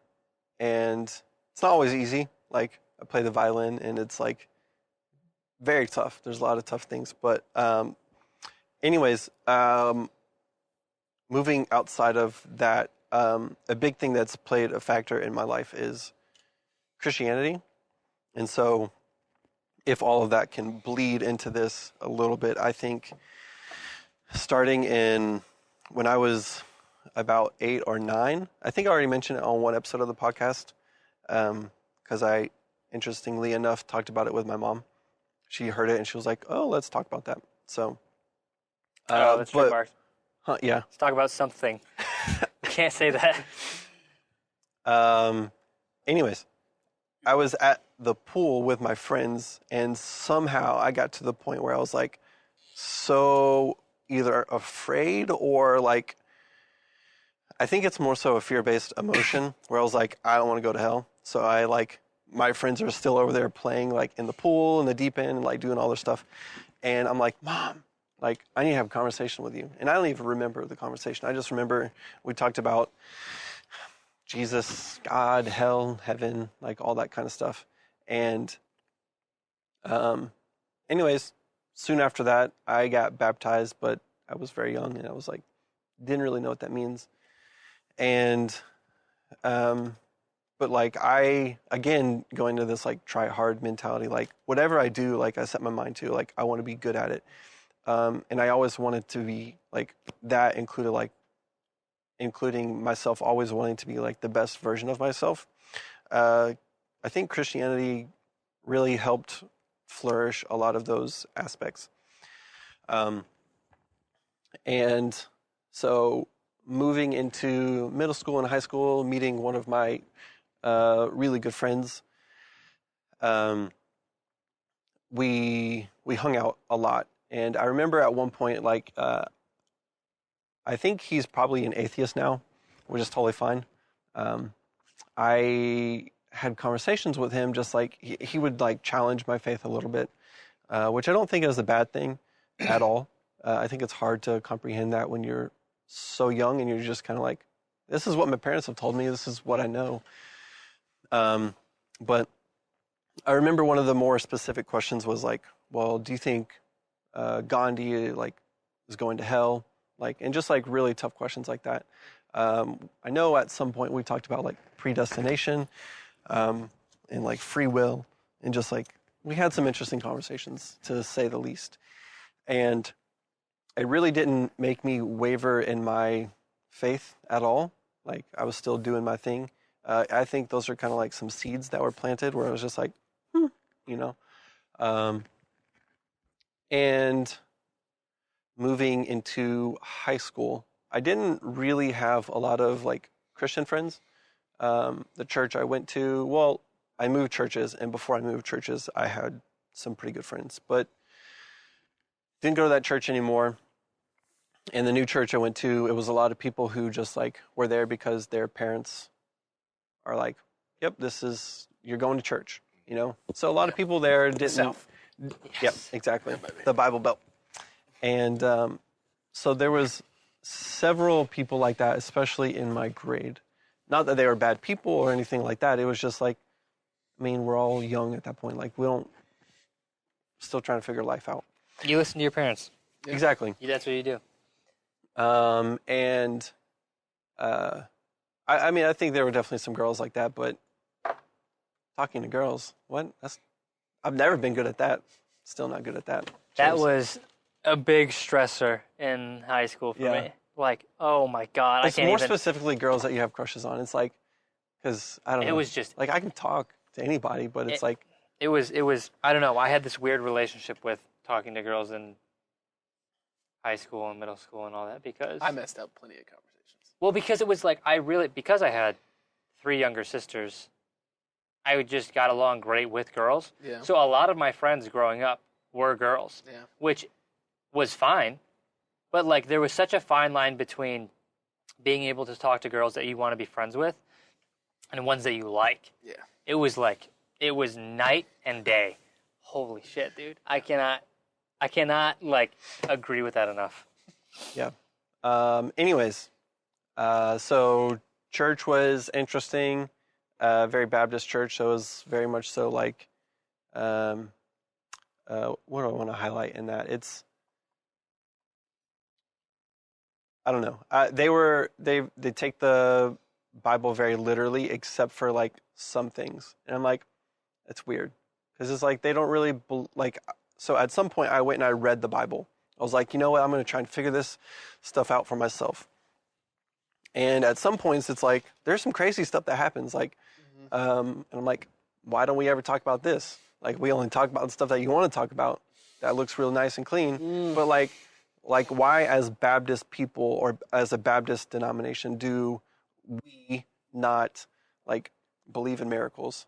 it's not always easy. Like I play the violin, and it's like very tough. There's a lot of tough things, but anyways, moving outside of that, a big thing that's played a factor in my life is Christianity, and so if all of that can bleed into this a little bit, I think starting in when I was about 8 or 9, I think I already mentioned it on one episode of the podcast, because I, interestingly enough, talked about it with my mom. She heard it and she was like, "Oh, let's talk about that." So, Oh, that's but- trademarked. yeah. Let's talk about something. We can't say that. Anyways, I was at the pool with my friends, and somehow I got to the point where I was like, so either afraid or like, I think it's more so a fear-based emotion where I was like, I don't want to go to hell. So I like, my friends are still over there playing like in the pool, in the deep end, and like doing all their stuff. And I'm like, Mom, like I need to have a conversation with you. And I don't even remember the conversation. I just remember we talked about Jesus, God, hell, heaven, like all that kind of stuff. And anyways, soon after that, I got baptized, but I was very young and I was like, didn't really know what that means. And, but like I, again, going to this like try hard mentality, like whatever I do, like I set my mind to, like I want to be good at it. And I always wanted to be like, that included like, including myself always wanting to be like the best version of myself. I think Christianity really helped flourish a lot of those aspects. And so moving into middle school and high school, meeting one of my really good friends, we hung out a lot. And I remember at one point, like, I think he's probably an atheist now, which is totally fine. I had conversations with him, just like he would like challenge my faith a little bit, which I don't think is a bad thing at all. I think it's hard to comprehend that when you're so young and you're just kind of like, this is what my parents have told me, this is what I know. But I remember one of the more specific questions was like, well, do you think Gandhi like is going to hell? Like, and just like really tough questions like that. I know at some point we talked about like predestination, and like free will, and just like we had some interesting conversations to say the least. And it really didn't make me waver in my faith at all. Like I was still doing my thing. I think those are kind of like some seeds that were planted where I was just like, you know. And moving into high school, I didn't really have a lot of like Christian friends. The church I went to, well, I moved churches, and before I moved churches, I had some pretty good friends, but didn't go to that church anymore. And the new church I went to, it was a lot of people who just like were there because their parents are like, yep, you're going to church, you know? So a lot of people there didn't. South. Yep, exactly. The Bible Belt. And so there was several people like that, especially in my grade. Not that they were bad people or anything like that. It was just like, I mean, we're all young at that point. Like, still trying to figure life out. You listen to your parents. Yeah. Exactly. That's what you do. And I mean, I think there were definitely some girls like that, but talking to girls, I've never been good at that. Still not good at that. That was a big stressor in high school for me. Like, oh my God, it's more specifically girls that you have crushes on. It's like, because I don't know. It was just like I can talk to anybody, but it's like it was. I don't know. I had this weird relationship with talking to girls in high school and middle school and all that because I messed up plenty of conversations. Well, because it was like because I had 3 younger sisters, I just got along great with girls. Yeah. So a lot of my friends growing up were girls, which was fine. But like there was such a fine line between being able to talk to girls that you want to be friends with and ones that you like. Yeah. It was night and day. Holy shit, dude. I cannot like agree with that enough. Yeah. Anyways, so church was interesting. Very Baptist church, so it was very much so like, what do I want to highlight in that? I don't know. They take the Bible very literally, except for like some things, and I'm like, it's weird because it's like they don't really like. So at some point, I went and I read the Bible. I was like, you know what? I'm going to try and figure this stuff out for myself. And at some points, it's like there's some crazy stuff that happens. Like, and I'm like, why don't we ever talk about this? Like, we only talk about the stuff that you want to talk about. That looks real nice and clean. But like why as Baptist people or as a Baptist denomination do we not like believe in miracles?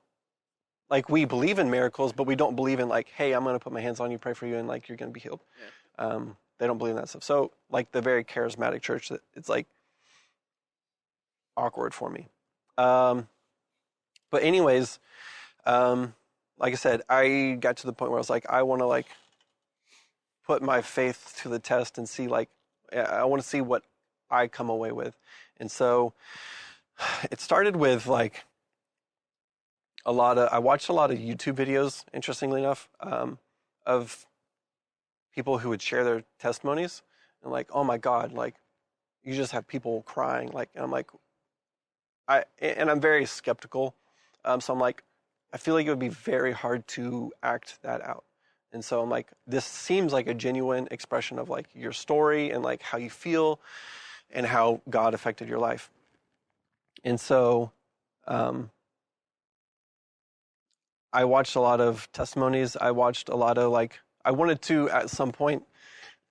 Like we believe in miracles, but we don't believe in like, hey, I'm going to put my hands on you, pray for you, and like you're going to be healed. Yeah. They don't believe in that stuff. So like the very charismatic church, it's like awkward for me. But anyways, like I said, I got to the point where I was like, I want to like put my faith to the test and see like, I want to see what I come away with. And so it started with like I watched a lot of YouTube videos, interestingly enough, of people who would share their testimonies and like, oh my God, like you just have people crying. Like, and I'm like, I'm very skeptical. So I'm like, I feel like it would be very hard to act that out. And so I'm like, this seems like a genuine expression of like your story and like how you feel and how God affected your life. And so I watched a lot of testimonies. I watched a lot of like, I wanted to at some point,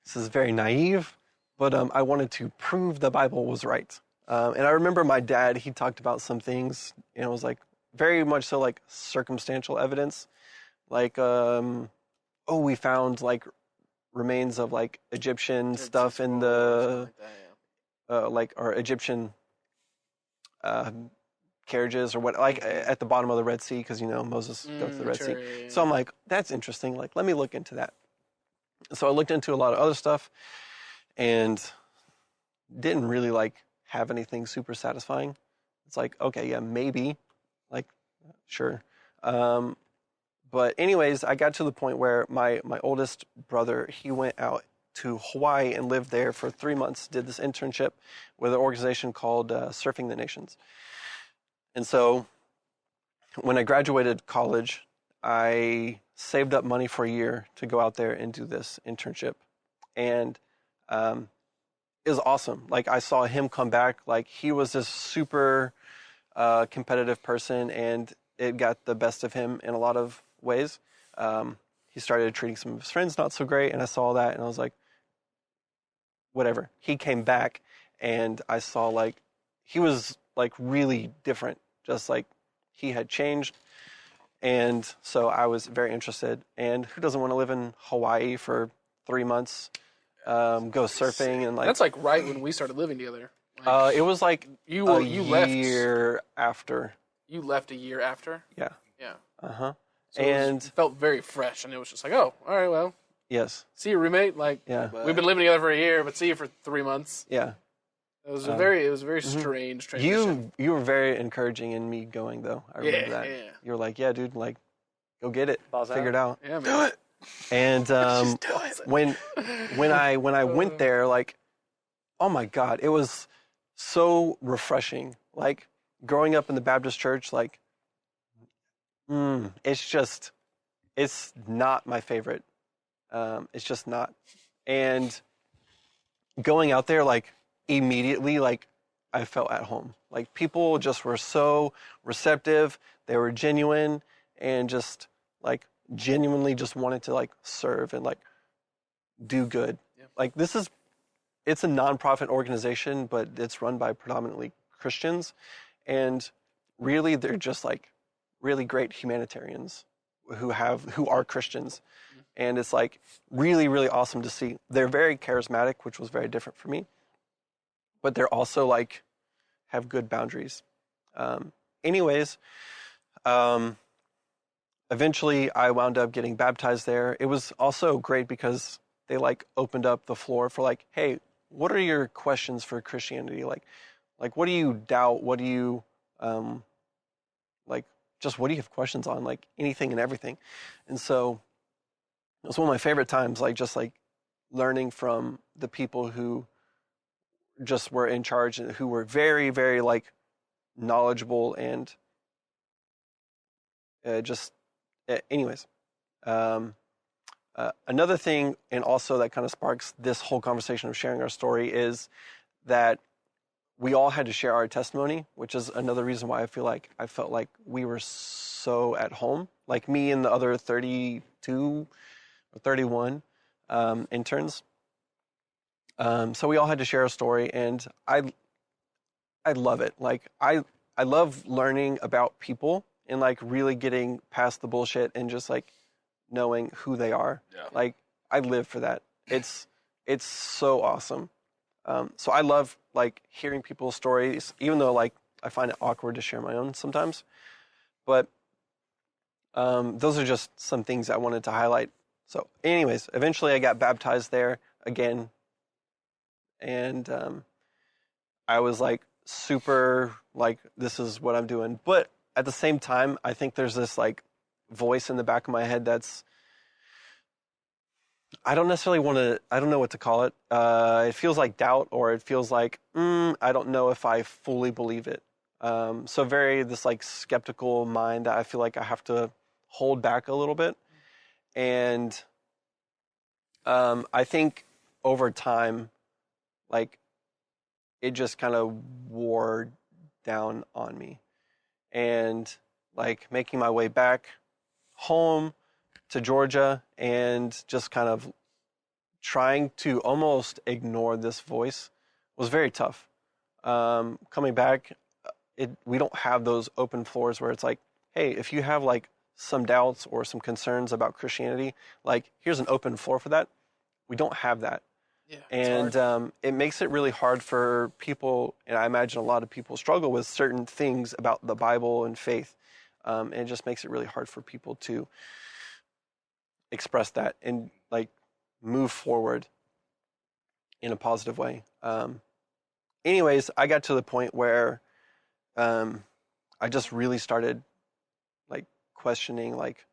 this is very naive, but I wanted to prove the Bible was right. And I remember my dad, he talked about some things, and it was like very much so like circumstantial evidence. Like, we found like remains of like Egyptian stuff in the, or Egyptian carriages or what, like at the bottom of the Red Sea, because, you know, Moses go to the Red Sea. Yeah. So I'm like, that's interesting. Like, let me look into that. So I looked into a lot of other stuff and didn't really like have anything super satisfying. It's like, okay, yeah, maybe, like, sure. But anyways, I got to the point where my oldest brother, he went out to Hawaii and lived there for 3 months, did this internship with an organization called Surfing the Nations. And so when I graduated college, I saved up money for a year to go out there and do this internship. And it was awesome. Like, I saw him come back. Like, he was this super competitive person, and it got the best of him in a lot of ways. he started treating some of his friends not so great, and I saw that, and I was like, whatever. He came back, and I saw like he was like really different, just like he had changed. And so I was very interested. And who doesn't want to live in Hawaii for 3 months, go surfing and like. That's like right when we started living together. Like, It was like you a left. year after. You left a year after. Yeah. Yeah. So it felt very fresh, and it was just like, oh, all right, well, yes. see you, roommate. Like, Yeah. we've been living together for a year, but see you for 3 months. Yeah. It was a very strange transition. You were very encouraging in me going though. I remember that. Yeah. You were like, yeah, dude, like, go get it, Balls figure it out. Yeah, man. Do it. And Just do it. when I went there, like, oh my God, it was so refreshing. Like growing up in the Baptist church, like, it's not my favorite. It's just not. And going out there, like immediately, like I felt at home. Like people just were so receptive. They were genuine and just like genuinely just wanted to like serve and like do good. Yeah. Like it's a nonprofit organization, but it's run by predominantly Christians, and really they're just like really great humanitarians who are Christians. And it's like really, really awesome to see. They're very charismatic, which was very different for me, but they're also like have good boundaries. Anyways, eventually I wound up getting baptized there. It was also great because they like opened up the floor for like, hey, what are your questions for Christianity? Like what do you doubt? What do you, like, just what do you have questions on? Like anything and everything. And so it was one of my favorite times, like just like learning from the people who just were in charge and who were very, very like knowledgeable and anyways. Another thing, and also that kind of sparks this whole conversation of sharing our story, is that we all had to share our testimony, which is another reason why I felt like we were so at home, like me and the other 32 or 31 interns. So we all had to share a story, and I love it. Like I love learning about people and like really getting past the bullshit and just like knowing who they are. Yeah. Like I live for that. It's so awesome. So I love like hearing people's stories, even though like I find it awkward to share my own sometimes. But those are just some things I wanted to highlight. So anyways, eventually I got baptized there again. And I was like super like, this is what I'm doing. But at the same time, I think there's this like voice in the back of my head that's, I don't know what to call it. It feels like doubt, or it feels like, I don't know if I fully believe it. So this like skeptical mind that I feel like I have to hold back a little bit. And I think over time, like it just kind of wore down on me. And like making my way back home to Georgia and just kind of trying to almost ignore this voice was very tough. Coming back, we don't have those open floors where it's like, hey, if you have like some doubts or some concerns about Christianity, like here's an open floor for that. We don't have that. Yeah, and it makes it really hard for people, and I imagine a lot of people struggle with certain things about the Bible and faith. And it just makes it really hard for people to express that and like move forward in a positive way. Anyways, I got to the point where I just really started like questioning like,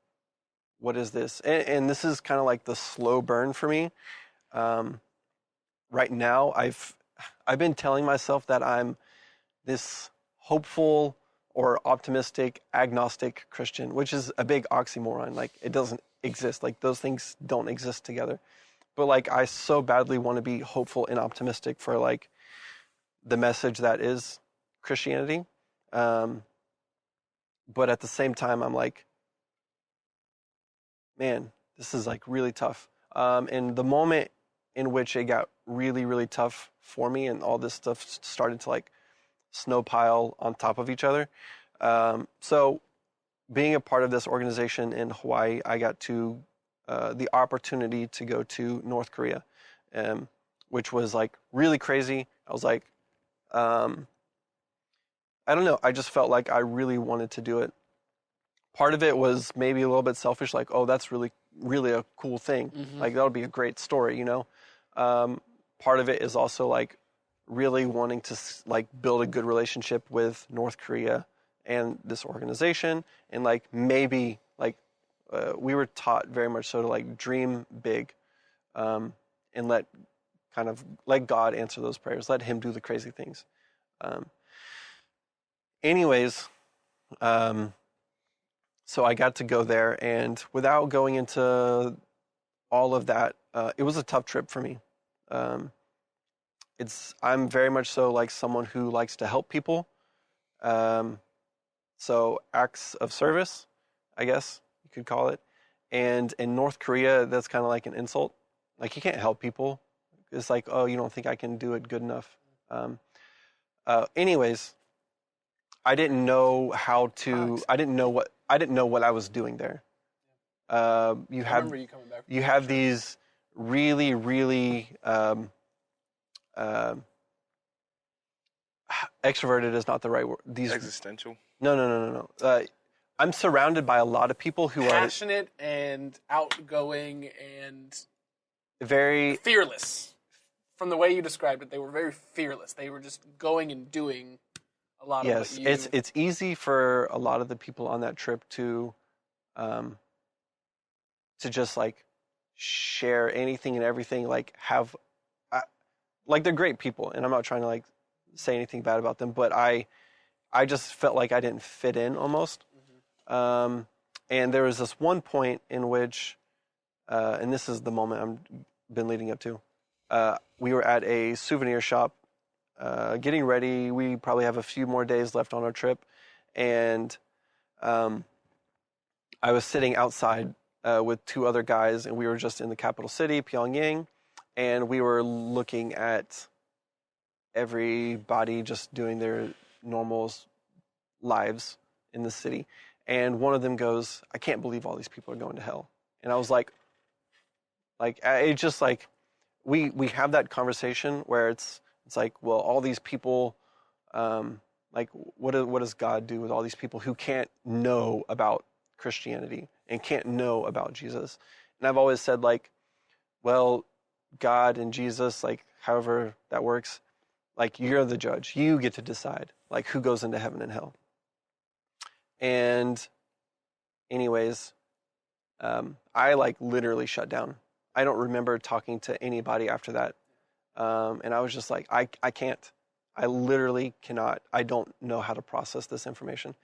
what is this? And this is kind of like the slow burn for me. Right now, I've been telling myself that I'm this hopeful or optimistic, agnostic Christian, which is a big oxymoron. Like it doesn't exist. Like those things don't exist together. But like I so badly want to be hopeful and optimistic for like the message that is Christianity. But at the same time, I'm like, man, this is like really tough. And the moment in which it got really, really tough for me and all this stuff started to like snow pile on top of each other. So being a part of this organization in Hawaii, I got to the opportunity to go to North Korea, which was like really crazy. I was like, I don't know. I just felt like I really wanted to do it. Part of it was maybe a little bit selfish, like, oh, that's really, really a cool thing. Like, that would be a great story, you know? Part of it is also like really wanting to like build a good relationship with North Korea and this organization. And like maybe like we were taught very much so to like dream big and let God answer those prayers. Let him do the crazy things. Anyways, so I got to go there, and without going into all of that, it was a tough trip for me. I'm very much so like someone who likes to help people. So acts of service, I guess you could call it. And in North Korea, that's kind of like an insult. Like, you can't help people. It's like, oh, you don't think I can do it good enough. Anyways, I didn't know how to. I didn't know what I was doing there. I remember you coming back. You have these really, really extroverted is not the right word. These Existential. No. I'm surrounded by a lot of people who passionate and outgoing and very fearless. From the way you described it, they were very fearless. They were just going and doing a lot of what you... Yes, it's easy for a lot of the people on that trip to just like share anything and everything, like like they're great people, and I'm not trying to like say anything bad about them, but I just felt like I didn't fit in almost. And there was this one point in which, and this is the moment I've been leading up to, we were at a souvenir shop getting ready. We probably have a few more days left on our trip, and I was sitting outside with two other guys, and we were just in the capital city, Pyongyang, and we were looking at everybody just doing their normal lives in the city. And one of them goes, I can't believe all these people are going to hell. And I was like, it's just like, we have that conversation where it's like, well, all these people, like, what does God do with all these people who can't know about Christianity and can't know about Jesus? And I've always said, like, well, God and Jesus, like, however that works, like, you're the judge. You get to decide, like, who goes into heaven and hell. And anyways, I like literally shut down. I don't remember talking to anybody after that. And I was just like, I can't. I literally cannot. I don't know how to process this information.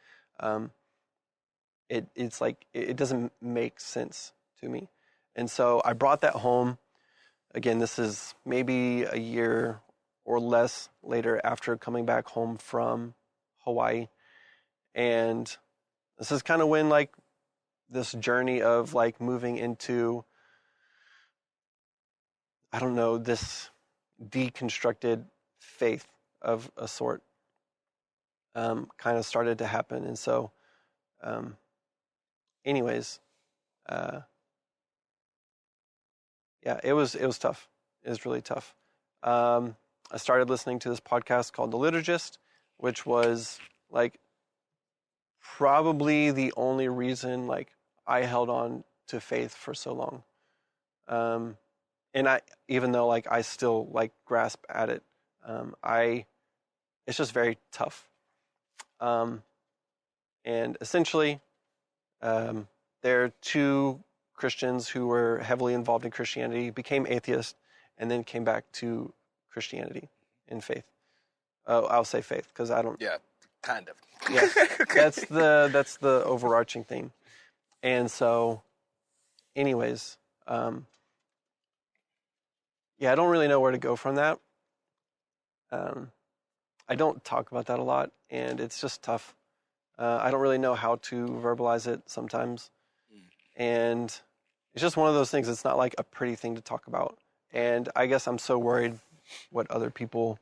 It's like, it doesn't make sense to me. And so I brought that home. Again, this is maybe a year or less later after coming back home from Hawaii. And this is kind of when like this journey of like moving into, I don't know, this deconstructed faith of a sort kind of started to happen. And so anyways, yeah, it was tough. It was really tough. I started listening to this podcast called The Liturgist, which was like probably the only reason like I held on to faith for so long. And even though like I still like grasp at it, it's just very tough. And essentially, there are two Christians who were heavily involved in Christianity, became atheists, and then came back to Christianity in faith. I'll say faith because I don't. Yeah, kind of. Yeah, that's the overarching theme. And so, anyways, yeah, I don't really know where to go from that. I don't talk about that a lot, and it's just tough. I don't really know how to verbalize it sometimes, and it's just one of those things. It's not like a pretty thing to talk about. And I guess I'm so worried what other people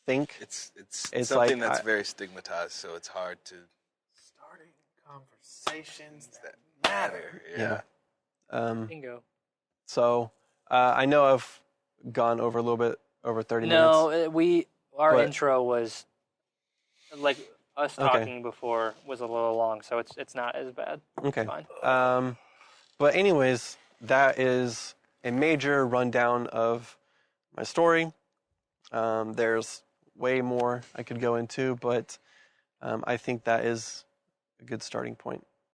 think. It's It's something like that's very stigmatized, so it's hard to Starting conversations that matter. Yeah. Bingo. So I know I've gone over a little bit over 30 minutes. No, our But- intro was like us Okay. talking before was a little long, so it's not as bad. Okay. It's fine. But anyways, that is a major rundown of my story. There's way more I could go into, but I think that is a good starting point.